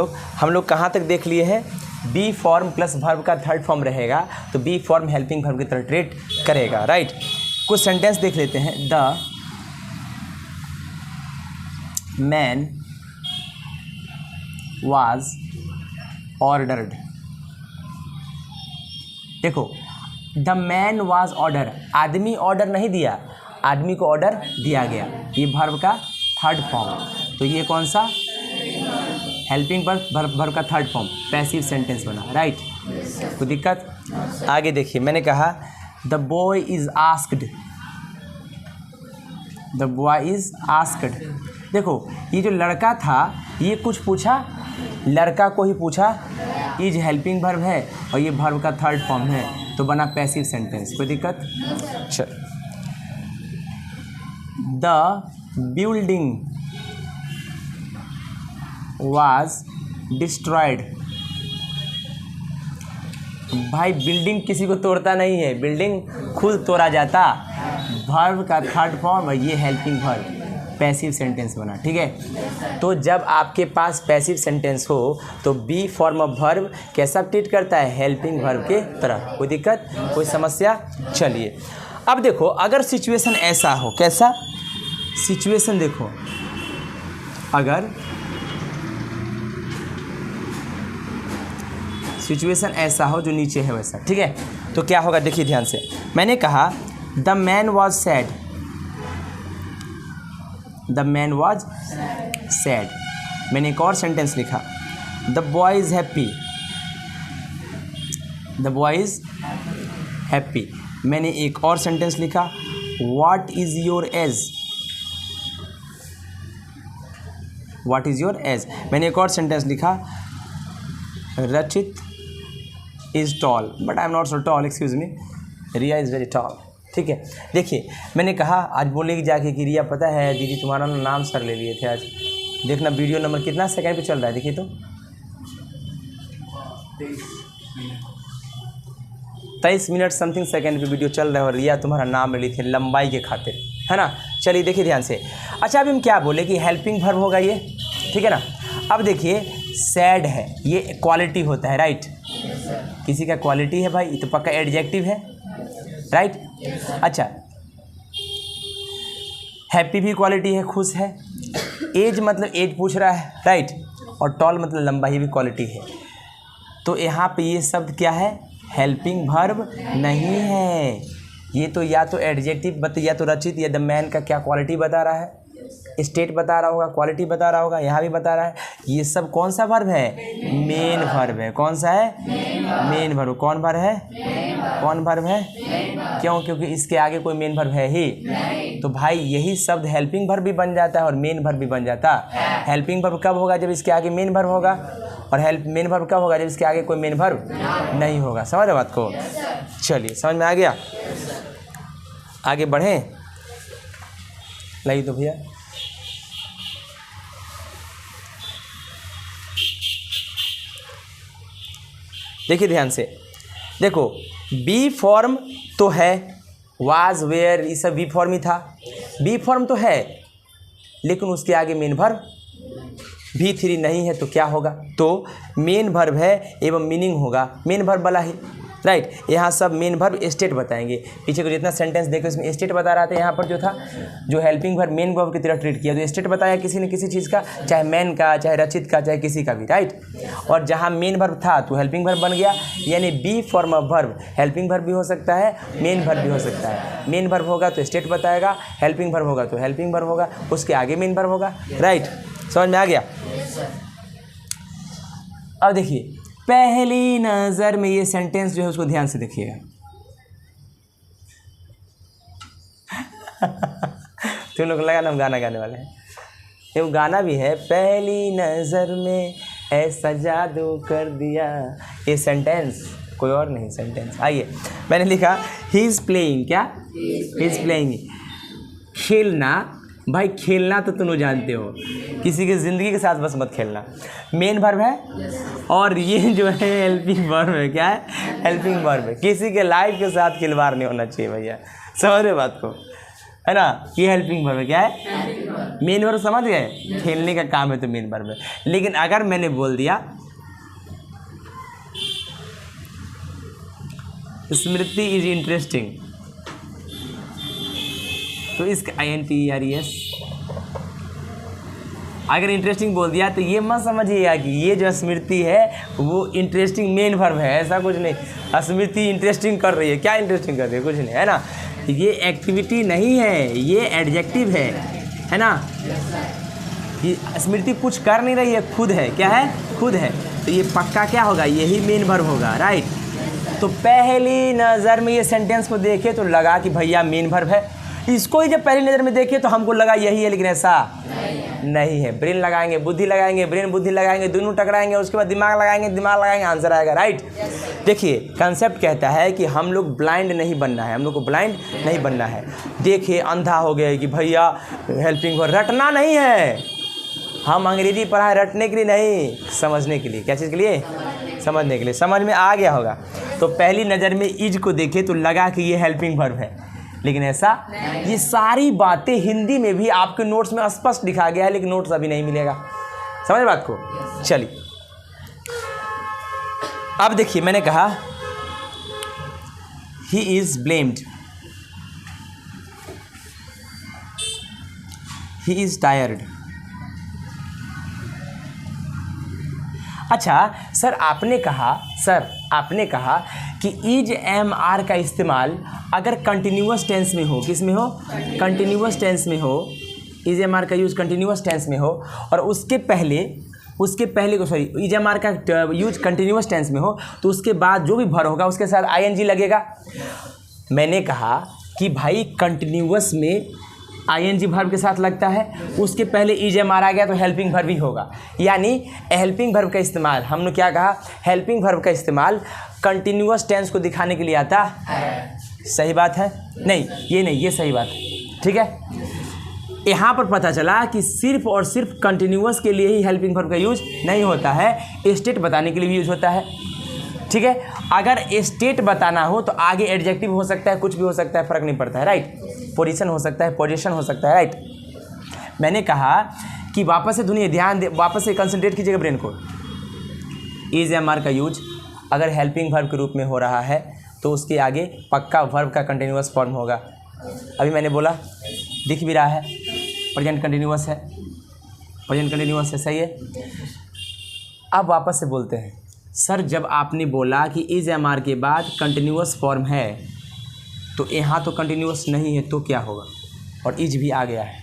लोग कहाँ तक देख लिए हैं? बी फॉर्म प्लस वर्ब का थर्ड फॉर्म रहेगा तो बी फॉर्म हेल्पिंग वर्ब की तरह ट्रीट करेगा, राइट। कुछ सेंटेंस देख लेते हैं। The man was ordered. देखो द मैन वाज ऑर्डर, आदमी ऑर्डर नहीं दिया, आदमी को ऑर्डर दिया गया, ये वर्ब का थर्ड फॉर्म। तो ये कौन सा? हेल्पिंग वर्ब का थर्ड फॉर्म, पैसिव सेंटेंस बना, राइट। कोई दिक्कत? आगे देखिए, मैंने कहा the boy is asked, the boy is asked. देखो ये जो लड़का था ये कुछ पूछा, लड़का को ही पूछा, इज हेल्पिंग वर्ब है और ये वर्ब का थर्ड फॉर्म है तो बना पैसिव सेंटेंस। कोई दिक्कत? चल, द बिल्डिंग was destroyed। भाई बिल्डिंग किसी को तोड़ता नहीं है, बिल्डिंग खुद तोड़ा जाता। वर्ब का थर्ड फॉर्म और ये हेल्पिंग वर्ब, पैसिव सेंटेंस बना, ठीक है। तो जब आपके पास पैसिव सेंटेंस हो तो बी फॉर्म ऑफ वर्ब कैसा ट्रीट करता है? हेल्पिंग वर्ब के तरह। कोई दिक्कत, कोई समस्या? चलिए अब देखो, अगर सिचुएशन ऐसा हो, कैसा सिचुएशन? देखो अगर सिचुएशन ऐसा हो जो नीचे है वैसा, ठीक है, तो क्या होगा? देखिए ध्यान से, मैंने कहा the man was sad, the man was sad. मैंने एक और सेंटेंस लिखा the boy is happy, the boy is happy. मैंने एक और सेंटेंस लिखा what is your age, what is your age. मैंने एक और सेंटेंस लिखा Rachit is tall but I am not so tall, excuse me, Riya is very tall, ठीक है। देखिए मैंने कहा आज बोलेगी जाके कि रिया पता है दीदी तुम्हारा नाम सर ले लिए थे आज, देखना वीडियो नंबर कितना सेकंड पे चल रहा है, देखिए तो 23 मिनट समथिंग सेकंड पे वीडियो चल रहा है और रिया तुम्हारा नाम ले ली थी लंबाई के खातिर, है ना। चलिए देखिए ध्यान से। अच्छा अभी हम क्या बोले कि हेल्पिंग वर्ब होगा ये, ठीक है ना। अब देखिए सैड है, ये क्वालिटी होता है, राइट। किसी का क्वालिटी है भाई तो पक्का एडजेक्टिव है, राइट। अच्छा हैप्पी भी क्वालिटी है, खुश है। एज मतलब एज पूछ रहा है, राइट। और टॉल मतलब लंबा, ही भी क्वालिटी है। तो यहाँ पे ये शब्द क्या है? हेल्पिंग वर्ब नहीं है, ये तो या तो एडजेक्टिव या तो रचित या द मैन का क्या क्वालिटी बता रहा है, स्टेट बता रहा होगा, क्वालिटी बता रहा होगा, यहाँ भी बता रहा है। ये सब कौन सा वर्ब है? मेन वर्ब है। कौन सा है? Main verb. कौन वर्ब है? कौन वर्ब है? क्यों? क्योंकि इसके आगे कोई मेन वर्ब है ही। तो भाई यही शब्द हेल्पिंग वर्ब भी बन जाता है और मेन वर्ब भी बन जाता है। हेल्पिंग वर्ब कब होगा? जब इसके आगे मेन वर्ब होगा, और मेन वर्ब कब होगा? जब इसके आगे कोई मेन वर्ब नहीं होगा। समझ रहे बात को? चलिए समझ में आ गया, आगे बढ़ें। लाइए तो भैया, देखिए ध्यान से। देखो बी फॉर्म तो है, वाज वेयर ये सब बी फॉर्म ही था। बी फॉर्म तो है लेकिन उसके आगे मेन वर्ब V3 नहीं है तो क्या होगा? तो मेन वर्ब है एवं मीनिंग होगा मेन वर्ब वाला ही। राइट। यहाँ सब मेन वर्ब स्टेट बताएंगे। पीछे को जितना सेंटेंस देखो इसमें स्टेट बता रहा था, यहाँ पर जो था जो हेल्पिंग वर्ब मेन वर्ब की तरह ट्रीट किया तो स्टेट बताया किसी न किसी चीज़ का, चाहे मैन का, चाहे रचित का, चाहे किसी का भी, राइट। और जहाँ मेन वर्ब था तो हेल्पिंग वर्ब बन गया, यानी be form of verb. Helping verb भी हो सकता है, मेन वर्ब भी हो सकता है। मेन वर्ब होगा तो स्टेट बताएगा, हेल्पिंग वर्ब होगा तो हेल्पिंग वर्ब होगा, उसके आगे मेन वर्ब होगा, राइट। समझ में आ गया? अब देखिए पहली नज़र में ये सेंटेंस जो है उसको ध्यान से देखिएगा। तुम लोग को लगा ना हम गाना गाने वाले हैं, ये वो गाना भी है, पहली नज़र में ऐसा जादू कर दिया। ये सेंटेंस कोई और नहीं सेंटेंस। आइए मैंने लिखा ही इज़ प्लेइंग, क्या ही इज़ प्लेइंग, खेलना। भाई खेलना तो तुम लोग जानते हो, किसी की ज़िंदगी के साथ बस मत खेलना। मेन वर्ब है और ये जो है हेल्पिंग वर्ब है। क्या है? हेल्पिंग वर्ब है। किसी के लाइफ के साथ खिलवाड़ नहीं होना चाहिए भैया, समझ रहे बात को, है ना। ये हेल्पिंग वर्ब है। क्या है? मेन वर्ब समझ गए, खेलने का काम है तो मेन वर्ब है। लेकिन अगर मैंने बोल दिया स्मृति इज इंटरेस्टिंग तो इसका INTERES, अगर इंटरेस्टिंग बोल दिया तो ये मत समझिएगा कि ये जो स्मृति है वो इंटरेस्टिंग मेन वर्ब है, ऐसा कुछ नहीं। स्मृति इंटरेस्टिंग कर रही है, क्या इंटरेस्टिंग कर रही है? कुछ नहीं, है ना। ये एक्टिविटी नहीं है, ये एडजेक्टिव है ना। ये स्मृति कुछ कर नहीं रही है, खुद है। क्या है? खुद है। तो ये पक्का क्या होगा? यही मेन वर्ब होगा, राइट। तो पहली नज़र में ये सेंटेंस को देखे तो लगा कि भैया मेन वर्ब है। इसको ही जब पहली नज़र में देखे तो हमको लगा यही है, लेकिन ऐसा नहीं है। ब्रेन लगाएंगे, बुद्धि लगाएंगे, ब्रेन बुद्धि लगाएंगे, दोनों टकराएंगे, उसके बाद दिमाग लगाएंगे, दिमाग लगाएंगे, आंसर आएगा, राइट। देखिए कंसेप्ट कहता है कि हम लोग ब्लाइंड नहीं बनना है, हम लोग को ब्लाइंड नहीं बनना है। देखिए अंधा हो गया कि भैया हेल्पिंग वर्ब रटना नहीं है। हम अंग्रेजी पढ़ाए रटने के लिए नहीं, समझने के लिए। क्या चीज़ के लिए? समझने के लिए। समझ में आ गया होगा। तो पहली नज़र में इज को देखे तो लगा कि ये हेल्पिंग वर्ब है, लेकिन ऐसा ये सारी बातें हिंदी में भी आपके नोट्स में स्पष्ट लिखा गया है, लेकिन नोट्स अभी नहीं मिलेगा। समझ बात को? चलिए अब देखिए मैंने कहा he is blamed, he is tired. अच्छा सर आपने कहा कि इज एम आर का इस्तेमाल अगर कंटिन्यूअस टेंस में हो, किस में हो? कंटिन्यूअस टेंस में हो। इज एम आर का यूज़ कंटिन्यूअस टेंस में हो और उसके पहले को सॉरी इज एम आर का यूज कंटिन्यूअस टेंस में हो तो उसके बाद जो भी भर होगा उसके साथ ING लगेगा। मैंने कहा कि भाई कंटिन्यूअस में ING वर्ब के साथ लगता है, उसके पहले इज एम आर आ गया तो हेल्पिंग वर्ब ही होगा। यानी हेल्पिंग वर्ब का इस्तेमाल, हमने क्या कहा? हेल्पिंग वर्ब का इस्तेमाल कंटिन्यूअस टेंस को दिखाने के लिए आता है। सही बात है? नहीं ये नहीं, ये सही बात है, ठीक है। यहाँ पर पता चला कि सिर्फ और सिर्फ कंटिन्यूअस के लिए ही हेल्पिंग वर्ब का यूज नहीं होता है, स्टेट बताने के लिए भी यूज होता है, ठीक है। अगर स्टेट बताना हो तो आगे एडजेक्टिव हो सकता है, कुछ भी हो सकता है, फ़र्क नहीं पड़ता है, राइट। पोजीशन हो सकता है, पोजीशन हो सकता है, राइट। मैंने कहा कि वापस से सुनिए, ध्यान दे, वापस से कंसंट्रेट कीजिएगा ब्रेन को। इज एम आर का यूज अगर हेल्पिंग वर्ब के रूप में हो रहा है तो उसके आगे पक्का वर्ब का कंटिन्यूअस फॉर्म होगा। अभी मैंने बोला, दिख भी रहा है, प्रेजेंट कंटिन्यूअस है, प्रेजेंट कंटिन्यूअस है, सही है। अब वापस से बोलते हैं, सर जब आपने बोला कि इज एम आर के बाद कंटिन्यूअस फॉर्म है तो यहाँ तो कंटिन्यूअस नहीं है, तो क्या होगा? और इज भी आ गया है,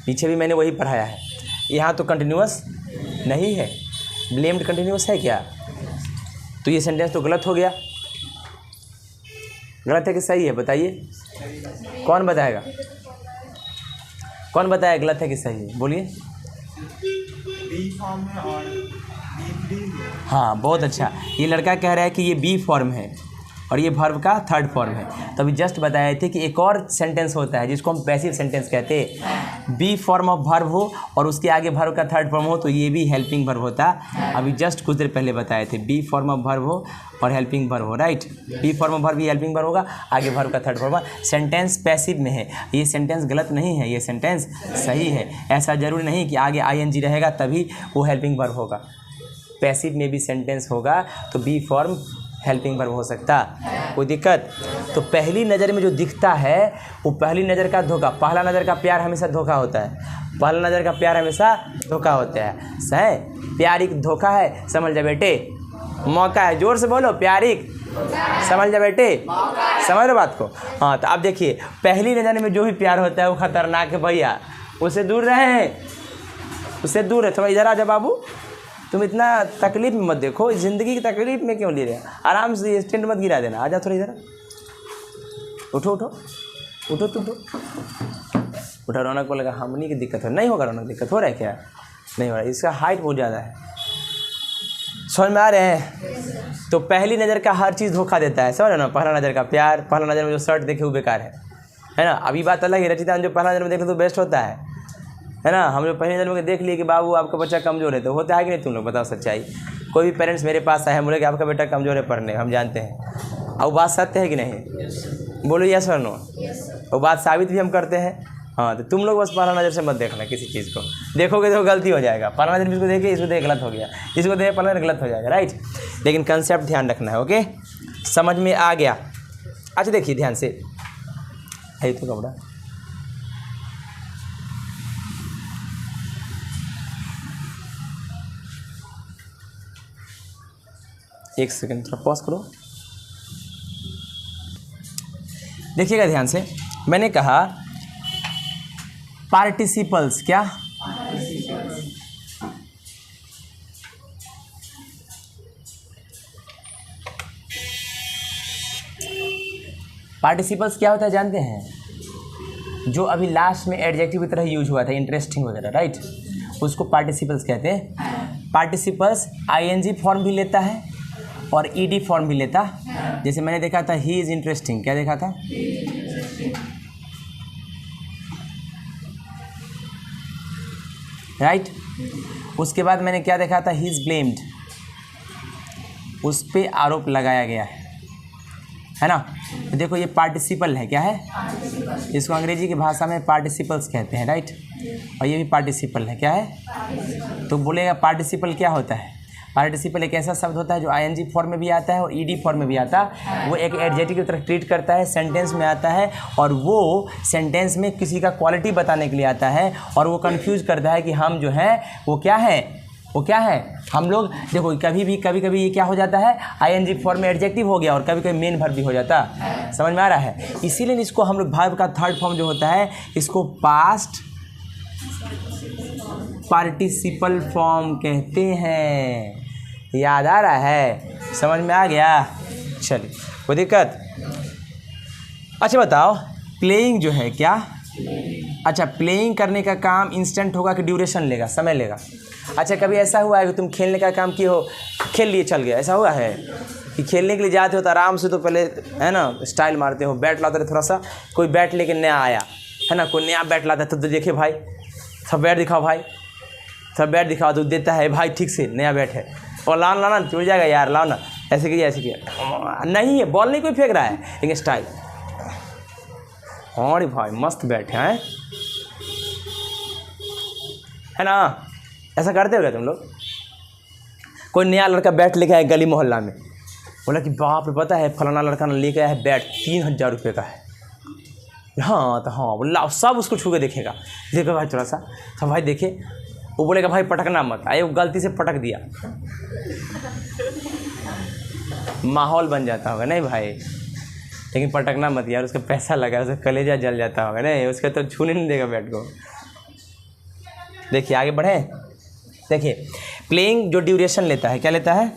पीछे भी मैंने वही पढ़ाया है। यहाँ तो कंटिन्यूअस नहीं है, ब्लेम्ड कंटिन्यूअस है क्या? तो ये सेंटेंस तो गलत हो गया। गलत है कि सही है? बताइए, कौन बताएगा? कौन बताया गलत है कि सही है? बोलिए। हाँ बहुत अच्छा, ये लड़का कह रहा है कि ये बी फॉर्म है और ये वर्ब का थर्ड फॉर्म है। तो अभी जस्ट बताए थे कि एक और सेंटेंस होता है जिसको हम पैसिव सेंटेंस कहते हैं। बी फॉर्म ऑफ वर्ब हो और उसके आगे वर्ब का थर्ड फॉर्म हो तो ये भी हेल्पिंग वर्ब होता। अभी जस्ट कुछ देर पहले बताए थे, बी फॉर्म ऑफ वर्ब हो और हेल्पिंग वर्ब हो, right. Be form of verb भी हेल्पिंग वर्ब होगा, आगे वर्ब का थर्ड फॉर्म। सेंटेंस पैसिव में है, ये सेंटेंस गलत नहीं है, ये सेंटेंस सही है। ऐसा जरूरी नहीं कि आगे ING रहेगा तभी वो हेल्पिंग वर्ब होगा। पैसिव में भी सेंटेंस होगा तो बी फॉर्म हेल्पिंग वर्ब हो सकता, कोई दिक्कत? तो पहली नज़र में जो दिखता है वो पहली नज़र का धोखा, पहला नज़र का प्यार हमेशा धोखा होता है, पहला नज़र का प्यार हमेशा धोखा होता है। सही, प्यार एक धोखा है, समझ जा बेटे, मौका है, जोर से बोलो, प्यार एक समझ जा बेटे, समझ लो बात को। हाँ, तो अब देखिए पहली नज़र में जो भी प्यार होता है वो खतरनाक है भैया, उससे दूर रहे, उससे दूर है। थोड़ा इधर आ जा बाबू, तुम इतना तकलीफ में मत देखो, ज़िंदगी की तकलीफ में क्यों ले रहे हैं, आराम से स्टैंड मत गिरा देना, आ जा थोड़ा इधर, उठो उठो उठो तुम उठा। रौनक को लगा हमनी की दिक्कत हो, नहीं होगा रौनक, दिक्कत हो रहा है क्या? नहीं हो रहा है, इसका हाइट बहुत ज़्यादा है, समझ में आ रहे हैं? तो पहली नज़र का हर चीज़ धोखा देता है, समझ ना, पहला नज़र का प्यार, पहला नज़र में जो शर्ट देखे वो बेकार है ना। अभी बात अलग है, रचिता जो पहला नज़र में देखे तो बेस्ट होता है ना। हम जो पहली नज़र में देख लिए कि बाबू आपका बच्चा कमज़ोर है, तो होता है कि नहीं? तुम लोग बताओ सच्चाई। कोई भी पेरेंट्स मेरे पास आए बोले कि आपका बेटा कमज़ोर है पढ़ने, हम जानते हैं, और बात सत्य है कि नहीं? बोलो यस और नो। वो बात साबित भी हम करते हैं। हाँ, तो तुम लोग बस पहला नज़र से मत देखना किसी चीज़ को, देखोगे तो गलती हो जाएगा। पहला नज़र इसको देखे, इसको देखे गलत हो गया, इसको देखे पहला नज़र गलत हो जाएगा, राइट। लेकिन कंसेप्ट ध्यान रखना है, ओके, समझ में आ गया? अच्छा देखिए ध्यान से, है तो कपड़ा, एक सेकंड थोड़ा पॉज करो, देखिएगा ध्यान से। मैंने कहा पार्टिसिपल्स, क्या पार्टिसिपल्स क्या होता है जानते हैं? जो अभी लास्ट में एडजेक्टिव की तरह यूज हुआ था, इंटरेस्टिंग वगैरह, राइट, उसको पार्टिसिपल्स कहते हैं। पार्टिसिपल्स आईएनजी फॉर्म भी लेता है और ईडी फॉर्म भी लेता। जैसे मैंने देखा था ही इज़ इंटरेस्टिंग, क्या देखा था? राइट। उसके बाद मैंने क्या देखा था? ही इज़ ब्लेम्ड, उस पर आरोप लगाया गया है ना। तो देखो ये पार्टिसिपल है, क्या है? इसको अंग्रेजी की भाषा में पार्टिसिपल्स कहते हैं, राइट। और ये भी पार्टिसिपल है, क्या है? तो बोलेगा पार्टिसिपल क्या होता है? पार्टिसिपल एक ऐसा शब्द होता है जो आईएनजी फॉर्म में भी आता है और ईडी फॉर्म में भी आता है। वो एक एडजेक्टिव की तरह ट्रीट करता है, सेंटेंस में आता है, और वो सेंटेंस में किसी का क्वालिटी बताने के लिए आता है, और वो कंफ्यूज करता है कि हम जो है वो क्या है, वो क्या है। हम लोग देखो कभी कभी ये क्या हो जाता है, आईएनजी फॉर्म में एडजेक्टिव हो गया और कभी कभी मेन वर्ब भी हो जाता, समझ में आ रहा है। इसीलिए इसको हम लोग वर्ब का थर्ड फॉर्म जो होता है इसको पास्ट पार्टिसिपल फॉर्म कहते हैं। याद आ रहा है? समझ में आ गया? चलिए, कोई दिक्कत? अच्छा बताओ, प्लेइंग जो है क्या? अच्छा, प्लेइंग करने का काम इंस्टेंट होगा कि ड्यूरेशन लेगा, समय लेगा? अच्छा, कभी ऐसा हुआ है कि तुम खेलने का काम किए हो, खेल लिए चल गया, ऐसा हुआ है कि खेलने के लिए जाते हो तो आराम से, तो पहले है ना स्टाइल मारते हो, बैट लाते थोड़ा सा, कोई बैट लेके नया आया है ना, कोई नया बैट लाता है तो देखे भाई सब बैट दिखाओ, भाई सब बैट दिखाओ, तो देता है भाई ठीक से नया बैट है, और लाओ ना टूट जाएगा यार, लाओ ना, ऐसे किया ऐसे किया, नहीं है बॉल नहीं कोई फेंक रहा है, लेकिन स्टाइल। और भाई मस्त बैट है ना, ऐसा करते हो क्या तुम लोग? कोई नया लड़का बैट लेके आया गली मोहल्ला में, बोला कि बाप रे पता है फलाना लड़का ने लेके आया है बैट 3000 रुपये का है। हाँ तो हाँ बोला, सब उसको छू के देखेगा, देखो भाई थोड़ा सा, सब भाई देखे, वो बोलेगा भाई पटकना मत, आए वो गलती से पटक दिया, माहौल बन जाता होगा नहीं भाई, लेकिन पटकना मत यार, उसका पैसा लगा, उसका कलेजा जल जाता होगा नहीं, उसका तो छूने नहीं देगा बैट को। देखिए आगे बढ़े, देखिए प्लेइंग जो ड्यूरेशन लेता है, क्या लेता है?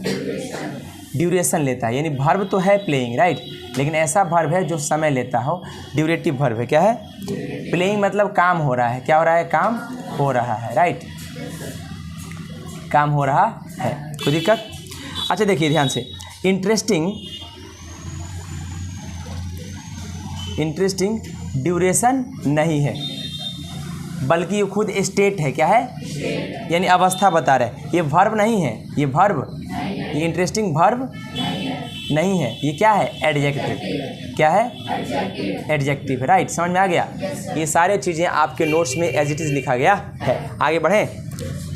ड्यूरेशन लेता है, यानी वर्ब तो है प्लेइंग, राइट, लेकिन ऐसा वर्ब है जो समय लेता हो, ड्यूरेटिव वर्ब है, क्या है? प्लेइंग मतलब काम हो रहा है, क्या हो रहा है? काम हो रहा है, राइट, काम हो रहा है, कोई दिक्कत? अच्छा देखिए ध्यान से, इंटरेस्टिंग ड्यूरेशन नहीं है, बल्कि ये खुद स्टेट है, क्या है? यानी अवस्था बता रहे हैं, ये वर्ब नहीं है, ये वर्ब, ये इंटरेस्टिंग वर्ब नहीं है, ये क्या है? एडजेक्टिव, क्या है? एडजेक्टिव, राइट, समझ में आ गया? ये सारे चीज़ें आपके नोट्स में एज इट इज़ लिखा गया है। आगे बढ़ें,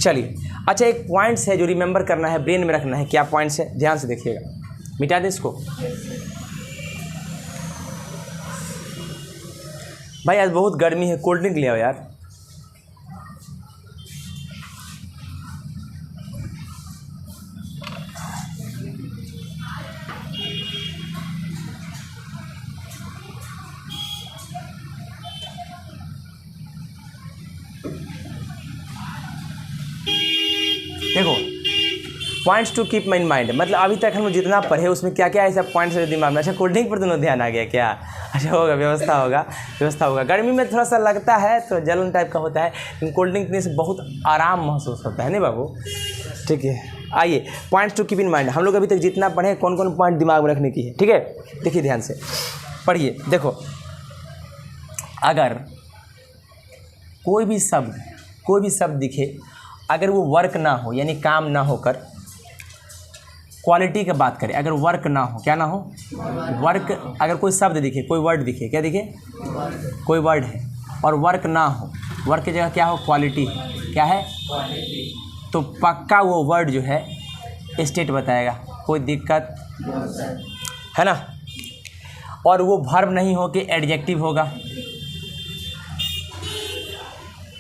चलिए अच्छा, एक पॉइंट्स है जो रिमेंबर करना है, ब्रेन में रखना है। क्या पॉइंट्स है, ध्यान से देखिएगा। मिटा दे इसको। भाई आज बहुत गर्मी है, कोल्ड ड्रिंक ले आओ यार। देखो, points to keep in mind, मतलब अभी तक हम जितना पढ़े उसमें क्या क्या ऐसा पॉइंट्स है दिमाग में। अच्छा, कोल्ड ड्रिंक पर दोनों ध्यान आ गया क्या? अच्छा, होगा, व्यवस्था होगा। गर्मी में थोड़ा सा लगता है तो जलन टाइप का होता है, लेकिन कोल्ड ड्रिंक पीने से बहुत आराम महसूस होता है, नहीं बाबू? ठीक है, आइए points to keep in mind. हम लोग अभी तक जितना पढ़े कौन कौन पॉइंट दिमाग में रखने की है, ठीक है? देखिए ध्यान से पढ़िए। देखो, अगर कोई भी शब्द दिखे, अगर वो वर्क ना हो यानी काम ना होकर क्वालिटी की बात करें, अगर वर्क ना हो, क्या ना हो? वर्क। अगर कोई शब्द दिखे, कोई वर्ड दिखे, क्या दिखे? कोई वर्ड है और वर्क ना हो, वर्क की जगह क्या हो? क्वालिटी है। क्या है? तो पक्का वो वर्ड जो है स्टेट बताएगा, कोई दिक्कत है ना? और वो वर्ब नहीं हो के एडजेक्टिव होगा।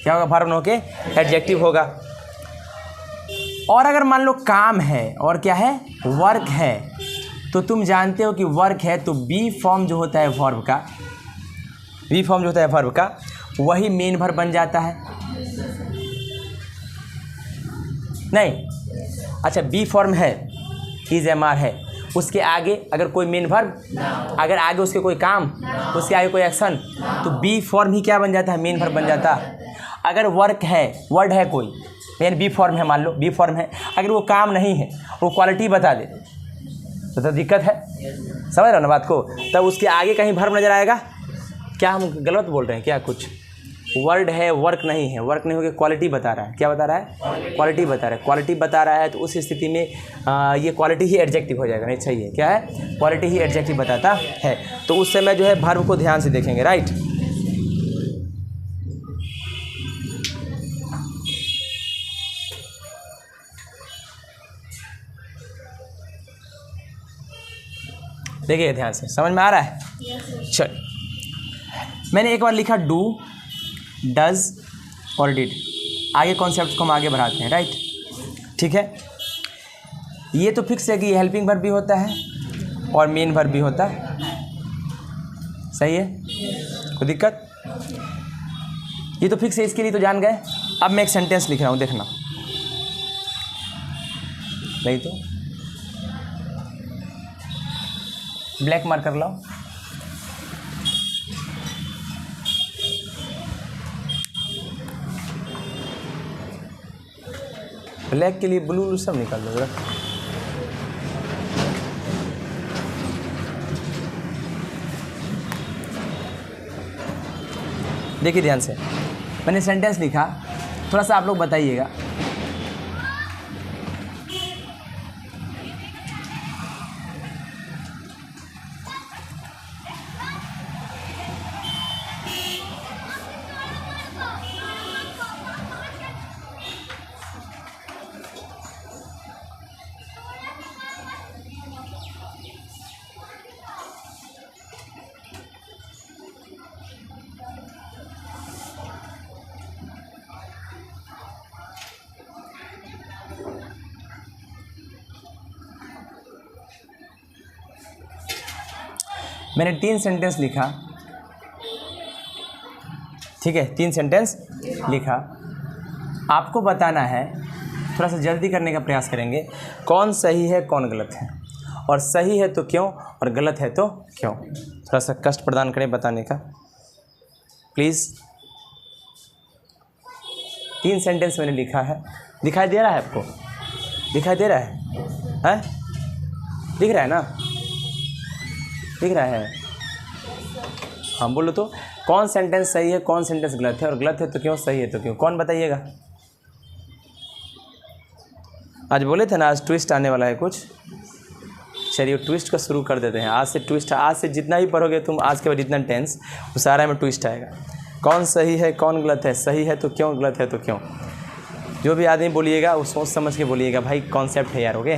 क्या होगा? वर्ब ना हो के एडजेक्टिव होगा। और अगर मान लो काम है और क्या है? वर्क है, तो तुम जानते हो कि वर्क है तो बी फॉर्म जो होता है वर्ब का, वही मेन वर्ब बन जाता है। नहीं, अच्छा, बी फॉर्म है, इज एम आर है, उसके आगे अगर कोई मेन वर्ब, अगर आगे उसके कोई काम, उसके आगे कोई एक्शन, तो बी फॉर्म ही क्या बन जाता है? मेन वर्ब बन जाता है। अगर वर्क है, वर्ड है कोई, यानी बी फॉर्म है, मान लो बी फॉर्म है, अगर वो काम नहीं है, वो क्वालिटी बता दे तो दिक्कत है। समझ रहे हो ना बात को? तब उसके आगे कहीं वर्ब नजर आएगा। क्या हम गलत बोल रहे हैं क्या? कुछ वर्ड है, वर्क नहीं है, वर्क नहीं होकर क्वालिटी बता रहा है। क्या बता रहा है? क्वालिटी बता रहा है। तो उस स्थिति में ये क्वालिटी ही एडजेक्टिव हो जाएगा। नहीं, सही है, क्या है? क्वालिटी ही एडजेक्टिव बताता है। तो उस समय जो है वर्ब को ध्यान से देखेंगे, राइट? देखिए ध्यान से, समझ में आ रहा है? चल, मैंने एक बार लिखा डू, डज और डिड। आगे कॉन्सेप्ट को हम आगे बढ़ाते हैं, राइट? ठीक है, ये तो फिक्स है कि हेल्पिंग वर्ब भी होता है और मेन वर्ब भी होता है। सही है, कोई दिक्कत? ये तो फिक्स है, इसके लिए तो जान गए। अब मैं एक सेंटेंस लिख रहा हूँ, देखना। नहीं तो ब्लैक मार्कर लाओ। ब्लैक के लिए ब्लू सब निकाल दो जरा। देखिए ध्यान से, मैंने सेंटेंस लिखा, थोड़ा सा आप लोग बताइएगा। मैंने 3 सेंटेंस लिखा, ठीक है? 3 सेंटेंस लिखा, आपको बताना है, थोड़ा सा जल्दी करने का प्रयास करेंगे, कौन सही है कौन गलत है, और सही है तो क्यों और गलत है तो क्यों। थोड़ा सा कष्ट प्रदान करें बताने का प्लीज़। 3 सेंटेंस मैंने लिखा है, दिखाई दे रहा है आपको? दिखाई दे रहा है? हैं? दिख रहा है ना? दिख रहा है? हाँ बोलो तो, कौन सेंटेंस सही है कौन सेंटेंस गलत है, और गलत है तो क्यों, सही है तो क्यों, कौन बताइएगा? आज बोले थे ना आज ट्विस्ट आने वाला है कुछ। चलिए ट्विस्ट को शुरू कर देते हैं। आज से ट्विस्ट, आज से जितना भी पढ़ोगे तुम, आज के बाद जितना टेंस, वो सारा में ट्विस्ट आएगा। कौन सही है कौन गलत है, सही है तो क्यों, गलत है तो क्यों। जो भी आदमी बोलिएगा वो सोच समझ के बोलिएगा भाई, कॉन्सेप्ट है यार। ओके,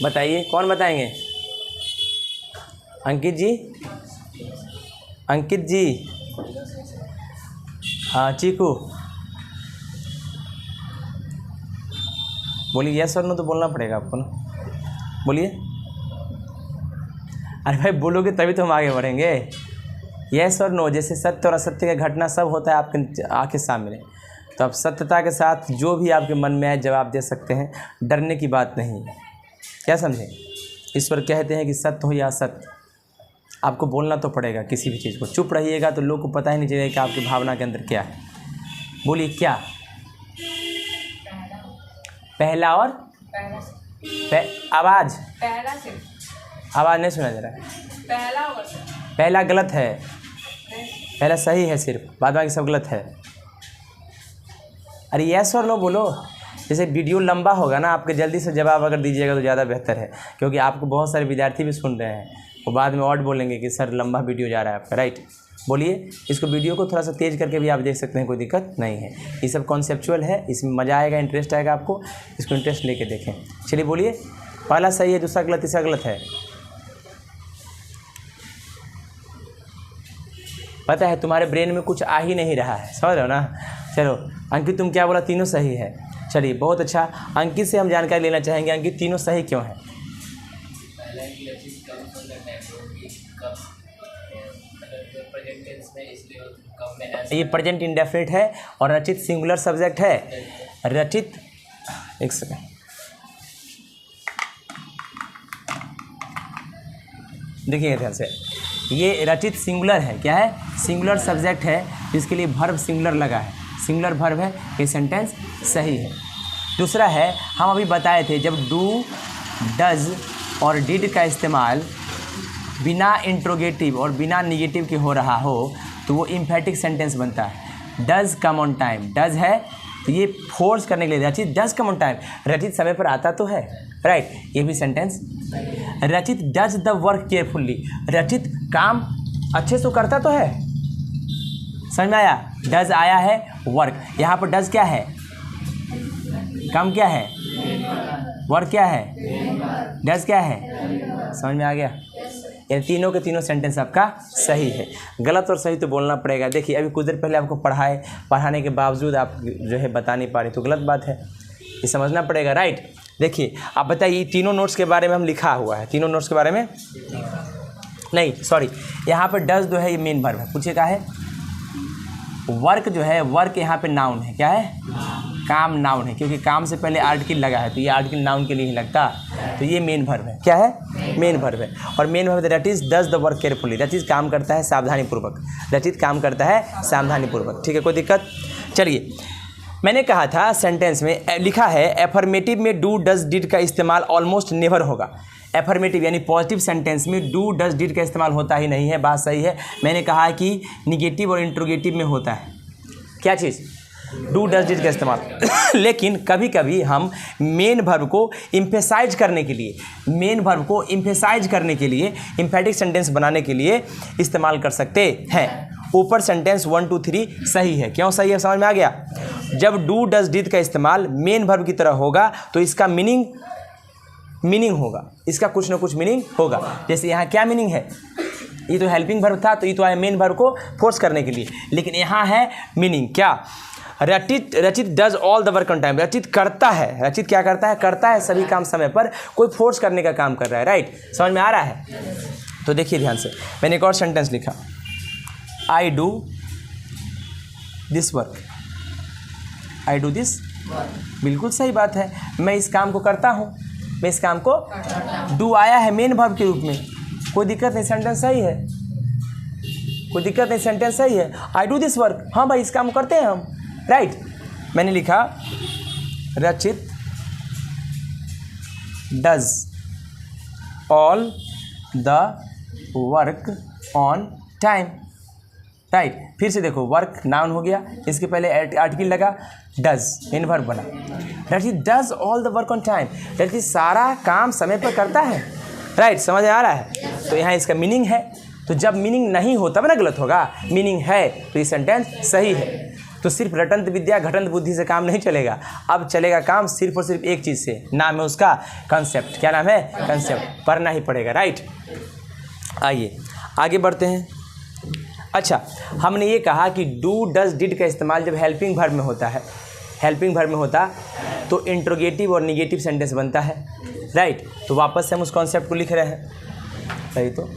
बताइए कौन बताएंगे? अंकित जी, अंकित जी, हाँ चीकू, बोलिए। यस और नो तो बोलना पड़ेगा आपको ना, बोलिए। अरे भाई बोलोगे तभी तो हम आगे बढ़ेंगे। यस और नो, जैसे सत्य और असत्य का घटना सब होता है आपके आंखें सामने, तो आप सत्यता के साथ जो भी आपके मन में आए जवाब दे सकते हैं, डरने की बात नहीं है। क्या समझे? ईश्वर कहते हैं कि सत्य हो या असत्य, आपको बोलना तो पड़ेगा किसी भी चीज़ को। चुप रहिएगा तो लोग को पता ही नहीं चलेगा कि आपकी भावना के अंदर क्या है। बोलिए क्या? पहला और आवाज़, आवाज़ नहीं सुना जा रहा है। पहला गलत है, पहला सही है, सिर्फ बाद बाकी सब गलत है। अरे यस और नो बोलो। जैसे वीडियो लंबा होगा ना, आपके जल्दी से जवाब अगर दीजिएगा तो ज़्यादा बेहतर है, क्योंकि आपको बहुत सारे विद्यार्थी भी सुन रहे हैं, वो बाद में और बोलेंगे कि सर लंबा वीडियो जा रहा है आपका। राइट, बोलिए। इसको वीडियो को थोड़ा सा तेज़ करके भी आप देख सकते हैं, कोई दिक्कत नहीं है। ये सब कॉन्सेप्चुअल है, इसमें मज़ा आएगा, इंटरेस्ट आएगा आपको, इसको इंटरेस्ट लेके देखें। चलिए बोलिए। पहला सही है, दूसरा गलत, तीसरा गलत है। पता है तुम्हारे ब्रेन में कुछ आ ही नहीं रहा है, समझ रहे हो ना? चलो अंकित तुम क्या बोला? तीनों सही है। चलिए बहुत अच्छा। अंकित से हम जानकारी लेना चाहेंगे, अंकित तीनों सही क्यों है? ये प्रेजेंट इंडेफिनिट है और रचित सिंगुलर सब्जेक्ट है। रचित, एक सेकंड, देखिए ध्यान से, ये रचित सिंगुलर है। क्या है? सिंगुलर सब्जेक्ट है, जिसके लिए वर्ब सिंगुलर लगा है, सिंगुलर वर्ब है, ये सेंटेंस सही है। दूसरा है, हम अभी बताए थे जब डू, डज और डिड का इस्तेमाल बिना इंट्रोगेटिव और बिना निगेटिव के हो रहा हो तो वो इम्फेटिक सेंटेंस बनता है। Does come on time, does है तो ये फोर्स करने के लिए, रचित डज कम ऑन टाइम, रचित समय पर आता तो है। राइट, ये भी सेंटेंस। रचित डज द वर्क केयरफुल्ली, रचित काम अच्छे से करता तो है। समझ में आया? डज आया है वर्क, यहाँ पर डज क्या है? काम क्या है? वर्क क्या है? डज क्या है? समझ में आ गया? ये तीनों के तीनों सेंटेंस आपका सही है। गलत और सही तो बोलना पड़ेगा। देखिए अभी कुछ देर पहले आपको पढ़ाने के बावजूद आप जो है बता नहीं पा रही, तो गलत बात है, ये समझना पड़ेगा। राइट, देखिए आप बताइए, तीनों नोट्स के बारे में हम लिखा हुआ है, तीनों नोट्स के बारे में नहीं, सॉरी, यहाँ पर डज जो है ये मेन वर्ब है। पूछे क्या है? वर्क जो है, वर्क यहाँ पे नाउन है। क्या है? काम नाउन है, क्योंकि काम से पहले आर्टिकल लगा है, तो ये आर्टिकल नाउन के लिए ही लगता, तो ये मेन वर्ब है। क्या है? मेन वर्ब है। और मेन वर्ब रचित डज द वर्क केयरफुली, रचित काम करता है सावधानीपूर्वक, रचित काम करता है सावधानीपूर्वक। ठीक है, कोई दिक्कत? चलिए, मैंने कहा था सेंटेंस में लिखा है एफर्मेटिव में डू डज डिड का इस्तेमाल ऑलमोस्ट नेवर होगा। एफर्मेटिव यानी पॉजिटिव सेंटेंस में डू डज डिड का इस्तेमाल होता ही नहीं है, बात सही है। मैंने कहा कि निगेटिव और इंट्रोगेटिव में होता है। क्या चीज़? डू डज डिड का इस्तेमाल लेकिन कभी कभी हम मेन वर्ब को इम्फेसाइज करने के लिए, मेन वर्ब को इम्फेसाइज करने के लिए, इम्फेटिक सेंटेंस बनाने के लिए इस्तेमाल कर सकते हैं। ऊपर सेंटेंस 1 2 3 सही है। क्यों सही है? समझ में आ गया? जब डू डज डिड का इस्तेमाल मेन वर्ब की तरह होगा तो इसका मीनिंग होगा, इसका कुछ ना कुछ मीनिंग होगा। जैसे यहाँ क्या मीनिंग है? ये तो हेल्पिंग वर्ब था, तो ये तो आया मेन वर्ब को फोर्स करने के लिए, लेकिन यहाँ है मीनिंग। क्या? रचित does all the work on time, रचित करता है, रचित क्या करता है? करता है सभी काम समय पर, कोई फोर्स करने का काम कर रहा है। राइट, समझ में आ रहा है? तो देखिए ध्यान से, मैंने एक और सेंटेंस लिखा, I do this work, I do this, बिल्कुल सही बात है, मैं इस काम को करता हूँ, मैं इस काम को, डू आया है मेन वर्ब के रूप में, कोई दिक्कत नहीं, सेंटेंस सही है, कोई दिक्कत नहीं, सेंटेंस सही है। आई डू दिस वर्क, हाँ भाई इस काम करते हैं हम। राइट, मैंने लिखा रचित does all the work on time, right. फिर से देखो वर्क नाउन हो गया, इसके पहले आर्टिकल लगा डज, इनवर्ब बना। That is does all the work on time, that is सारा काम समय पर करता है। राइट, समझ आ रहा है? तो यहाँ इसका मीनिंग है। तो जब मीनिंग नहीं हो तब ना गलत होगा, मीनिंग है तो ये सेंटेंस सही है। तो सिर्फ रटंत विद्या घटंत बुद्धि से काम नहीं चलेगा, अब चलेगा काम सिर्फ और सिर्फ एक चीज़ से, नाम है उसका कंसेप्ट। क्या नाम है? कंसेप्ट। पढ़ना ही पड़ेगा। राइट, आइए आगे बढ़ते हैं। अच्छा, हमने ये कहा कि डू डज डिड का इस्तेमाल जब हेल्पिंग वर्ब में होता है, हेल्पिंग वर्ब में होता तो इंट्रोगेटिव और निगेटिव सेंटेंस बनता है। राइट, तो वापस से हम उस कॉन्सेप्ट को लिख रहे हैं। सही, तो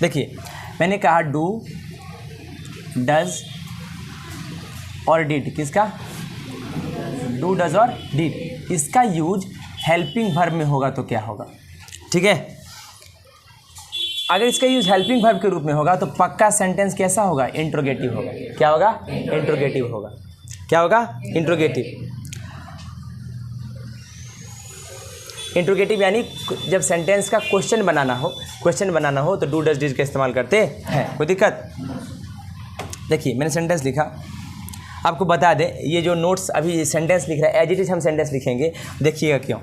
देखिए, मैंने कहा डू डज और डिड, किसका? डू डज और डिड, इसका यूज हेल्पिंग वर्ब में होगा तो क्या होगा? ठीक है, अगर इसका यूज हेल्पिंग वर्ब के रूप में होगा तो पक्का सेंटेंस कैसा होगा? इंट्रोगेटिव होगा। क्या होगा? इंट्रोगेटिव होगा। क्या होगा? इंट्रोगेटिव। इंट्रोगेटिव यानी जब सेंटेंस का क्वेश्चन बनाना हो तो डू डज डिड का इस्तेमाल करते हैं। कोई दिक्कत? देखिए, मैंने सेंटेंस लिखा, आपको बता दें ये जो नोट्स अभी सेंटेंस लिख रहा है एज इट इज हम सेंटेंस लिखेंगे, देखिएगा क्यों।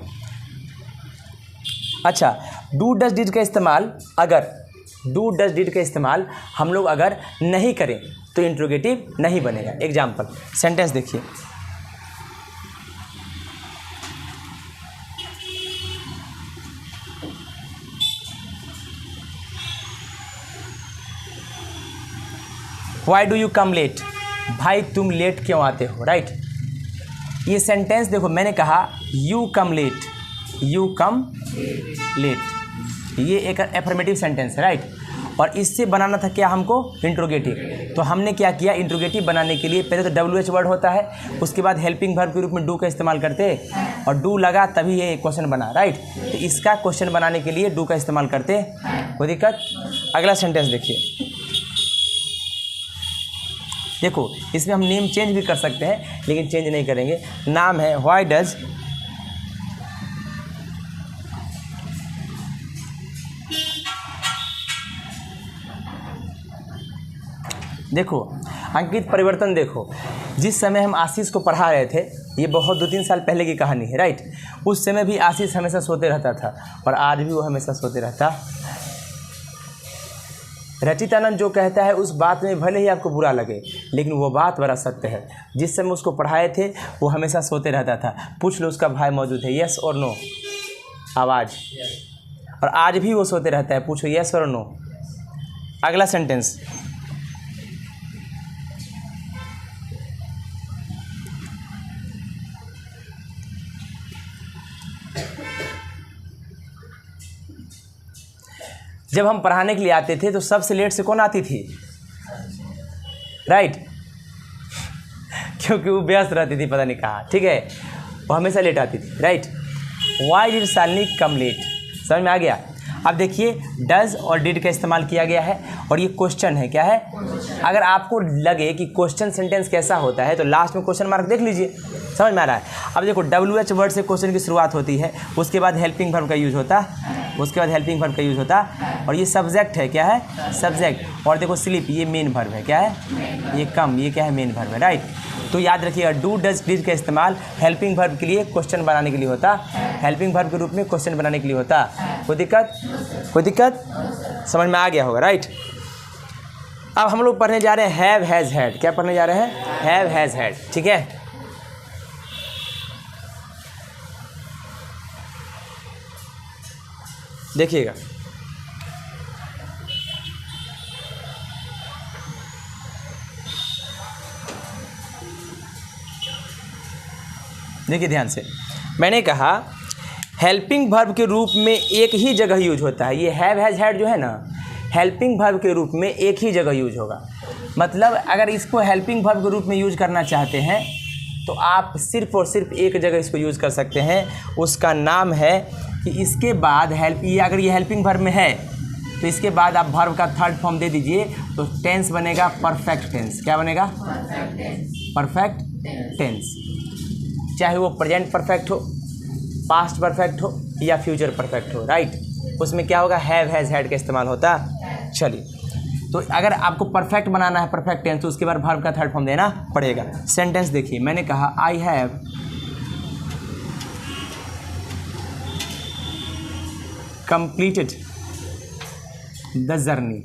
अच्छा, डू डज डिड का इस्तेमाल, अगर डू डज डिड का इस्तेमाल हम लोग अगर नहीं करें तो इंट्रोगेटिव नहीं बनेगा। एग्जाम्पल, सेंटेंस देखिए, why do you come late, भाई तुम लेट क्यों आते हो। राइट, ये सेंटेंस देखो, मैंने कहा you come late, you come late, ये एक एफर्मेटिव सेंटेंस है। राइट, और इससे बनाना था क्या हमको? इंट्रोगेटिव। तो हमने क्या किया? इंट्रोगेटिव बनाने के लिए पहले तो WH वर्ड होता है, उसके बाद हेल्पिंग वर्ब के रूप में डू का इस्तेमाल करते, और डू लगा तभी ये क्वेश्चन बना। राइट, तो इसका क्वेश्चन बनाने के लिए डू का इस्तेमाल करते। कोई दिक्कत? अगला सेंटेंस देखिए, देखो इसमें हम नेम चेंज भी कर सकते हैं लेकिन चेंज नहीं करेंगे। नाम है व्हाई डज देखो अंकित परिवर्तन देखो, जिस समय हम आशीष को पढ़ा रहे थे, ये बहुत 2-3 साल पहले की कहानी है। राइट, उस समय भी आशीष हमेशा सोते रहता था और आज भी वो हमेशा सोते रहता। रचितानंद जो कहता है उस बात में भले ही आपको बुरा लगे लेकिन वो बात बड़ा सत्य है। जिस समय उसको पढ़ाए थे वो हमेशा सोते रहता था। पूछ लो उसका भाई मौजूद है, यस और नो, आवाज़। और आज भी वो सोते रहता है, पूछो यस और नो। अगला सेंटेंस, जब हम पढ़ाने के लिए आते थे तो सबसे लेट से कौन आती थी? राइट, क्योंकि वो व्यस्त रहती थी, पता नहीं कहाँ। ठीक है, वो हमेशा लेट आती थी। Right, why did Shalini come late, समझ में आ गया? अब देखिए डज और डिड का इस्तेमाल किया गया है और ये क्वेश्चन है। क्या है? अगर आपको लगे कि क्वेश्चन सेंटेंस कैसा होता है तो लास्ट में क्वेश्चन मार्क देख लीजिए, समझ में आ रहा है? अब देखो WH वर्ड से क्वेश्चन की शुरुआत होती है, उसके बाद हेल्पिंग वर्ब का यूज़ होता है, उसके बाद हेल्पिंग वर्ब का यूज़ होता है, और ये सब्जेक्ट है। क्या है? सब्जेक्ट। और देखो स्लीप, ये मेन वर्ब है। क्या है? ये कम, ये क्या है? मेन वर्ब है। राइट, तो याद रखिएगा डू डज डिड का इस्तेमाल हेल्पिंग वर्ब के लिए क्वेश्चन बनाने के लिए होता, हेल्पिंग वर्ब के रूप में क्वेश्चन बनाने के लिए होता। कोई दिक्कत? कोई दिक्कत? समझ में आ गया होगा। राइट, अब हम लोग पढ़ने जा रहे हैं हैव हैज़ हैड। क्या पढ़ने जा रहे हैं? Have has had. ठीक है, देखिएगा, देखिए ध्यान से, मैंने कहा हेल्पिंग वर्ब के रूप में एक ही जगह यूज होता है। ये हैव हैज़ हैड जो है ना, हेल्पिंग वर्ब के रूप में एक ही जगह यूज होगा। मतलब अगर इसको हेल्पिंग वर्ब के रूप में यूज करना चाहते हैं तो आप सिर्फ और सिर्फ एक जगह इसको यूज़ कर सकते हैं, उसका नाम है कि इसके बाद अगर ये हेल्पिंग वर्ब में है तो इसके बाद आप वर्ब का थर्ड फॉर्म दे दीजिए तो टेंस बनेगा परफेक्ट टेंस। क्या बनेगा? Perfect tense. चाहे वो प्रेजेंट परफेक्ट हो, पास्ट परफेक्ट हो या फ्यूचर परफेक्ट हो, राइट। उसमें क्या होगा? हैव हैज़ हैड का इस्तेमाल होता। चलिए, तो अगर आपको परफेक्ट बनाना है परफेक्ट टेंस तो उसके बाद वर्ब का थर्ड फॉर्म देना पड़ेगा। सेंटेंस देखिए, मैंने कहा I have completed the journey.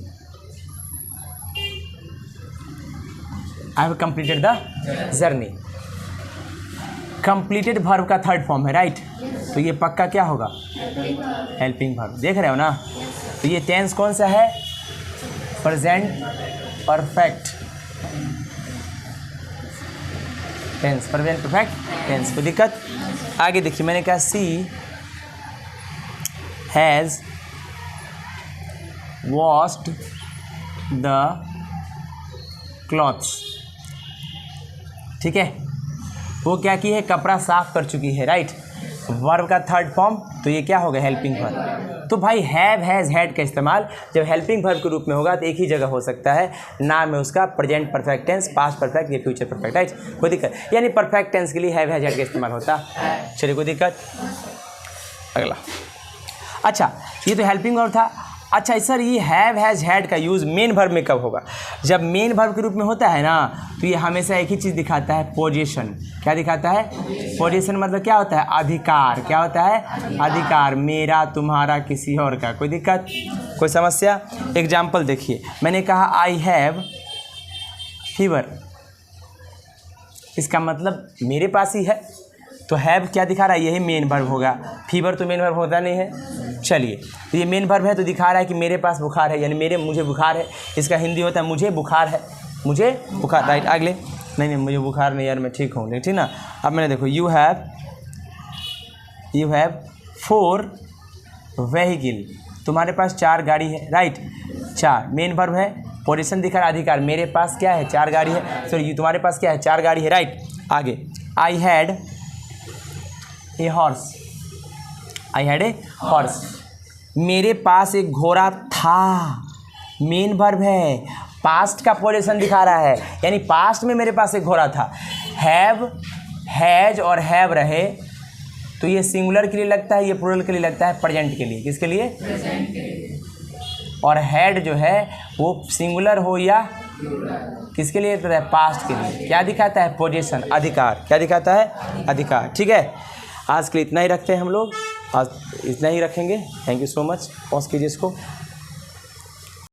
I have completed the journey. Completed verb का थर्ड फॉर्म है, राइट। तो ये पक्का क्या होगा? Helping verb. देख रहे हो ना? तो ये टेंस कौन सा है? Present perfect tense. Present perfect tense. कोई दिक्कत? आगे देखिए, मैंने कहा she has washed the clothes. ठीक है, वो क्या की है? कपड़ा साफ कर चुकी है, राइट। वर्ब का थर्ड फॉर्म, तो ये क्या होगा? Helping verb. तो भाई हैव हैज़ हैड का इस्तेमाल जब हेल्पिंग वर्ब के रूप में होगा तो एक ही जगह हो सकता है, नाम है उसका present perfect tense, past perfect या फ्यूचर परफेक्ट, राइट। कोई दिक्कत? यानी परफेक्ट टेंस के लिए हैव हैज़ हैड का इस्तेमाल होता। चलिए, कोई दिक्कत? अगला, अच्छा, ये तो हेल्पिंग वर्ब था। अच्छा सर, ये हैव हैज़ हैड का यूज़ मेन वर्ब में कब होगा? जब मेन वर्ब के रूप में होता है ना तो ये हमेशा एक ही चीज़ दिखाता है, पोजीशन। क्या दिखाता है? पोजीशन। मतलब क्या होता है? अधिकार। क्या होता है? अधिकार। मेरा, तुम्हारा, किसी और का। कोई दिक्कत? कोई समस्या? एग्जाम्पल देखिए, मैंने कहा आई हैव फीवर। इसका मतलब मेरे पास ही है, तो हैव क्या दिखा रहा है? यही मेन वर्ब होगा। फीवर तो मेन वर्ब होता नहीं है। चलिए, तो ये मेन वर्ब है तो दिखा रहा है कि मेरे पास बुखार है, यानी मुझे बुखार है। इसका हिंदी होता है मुझे बुखार है, मुझे बुखार, राइट। अगले, नहीं मुझे बुखार नहीं यार, मैं ठीक हूँ, ठीक ना। अब मैंने देखो, यू हैव 4 व्हीकल। तुम्हारे पास 4 गाड़ी है, राइट। 4 मेन वर्ब है, पोजीशन दिखा रहा है, अधिकार। मेरे पास क्या है? 4 गाड़ी है। सॉरी, तुम्हारे पास क्या है? 4 गाड़ी है, राइट। आगे, I had a horse. I had a horse. मेरे पास एक घोड़ा था। मेन वर्ब है, पास्ट का पोजीशन दिखा रहा है, यानी पास्ट में मेरे पास एक घोड़ा था। हैव, हैज और हैव रहे तो ये सिंगुलर के लिए लगता है, ये प्लूरल के लिए लगता है, प्रेजेंट के लिए। किसके लिए? प्रेजेंट के लिए। और हैड जो है वो सिंगुलर हो या किसके लिए रहता है? पास्ट के लिए। क्या दिखाता है? पोजीशन, अधिकार। क्या दिखाता है? अधिकार। ठीक है, आज के लिए इतना ही रखते हैं हम लोग, आज इतना ही रखेंगे। Thank you so much. Pause कीजिए इसको।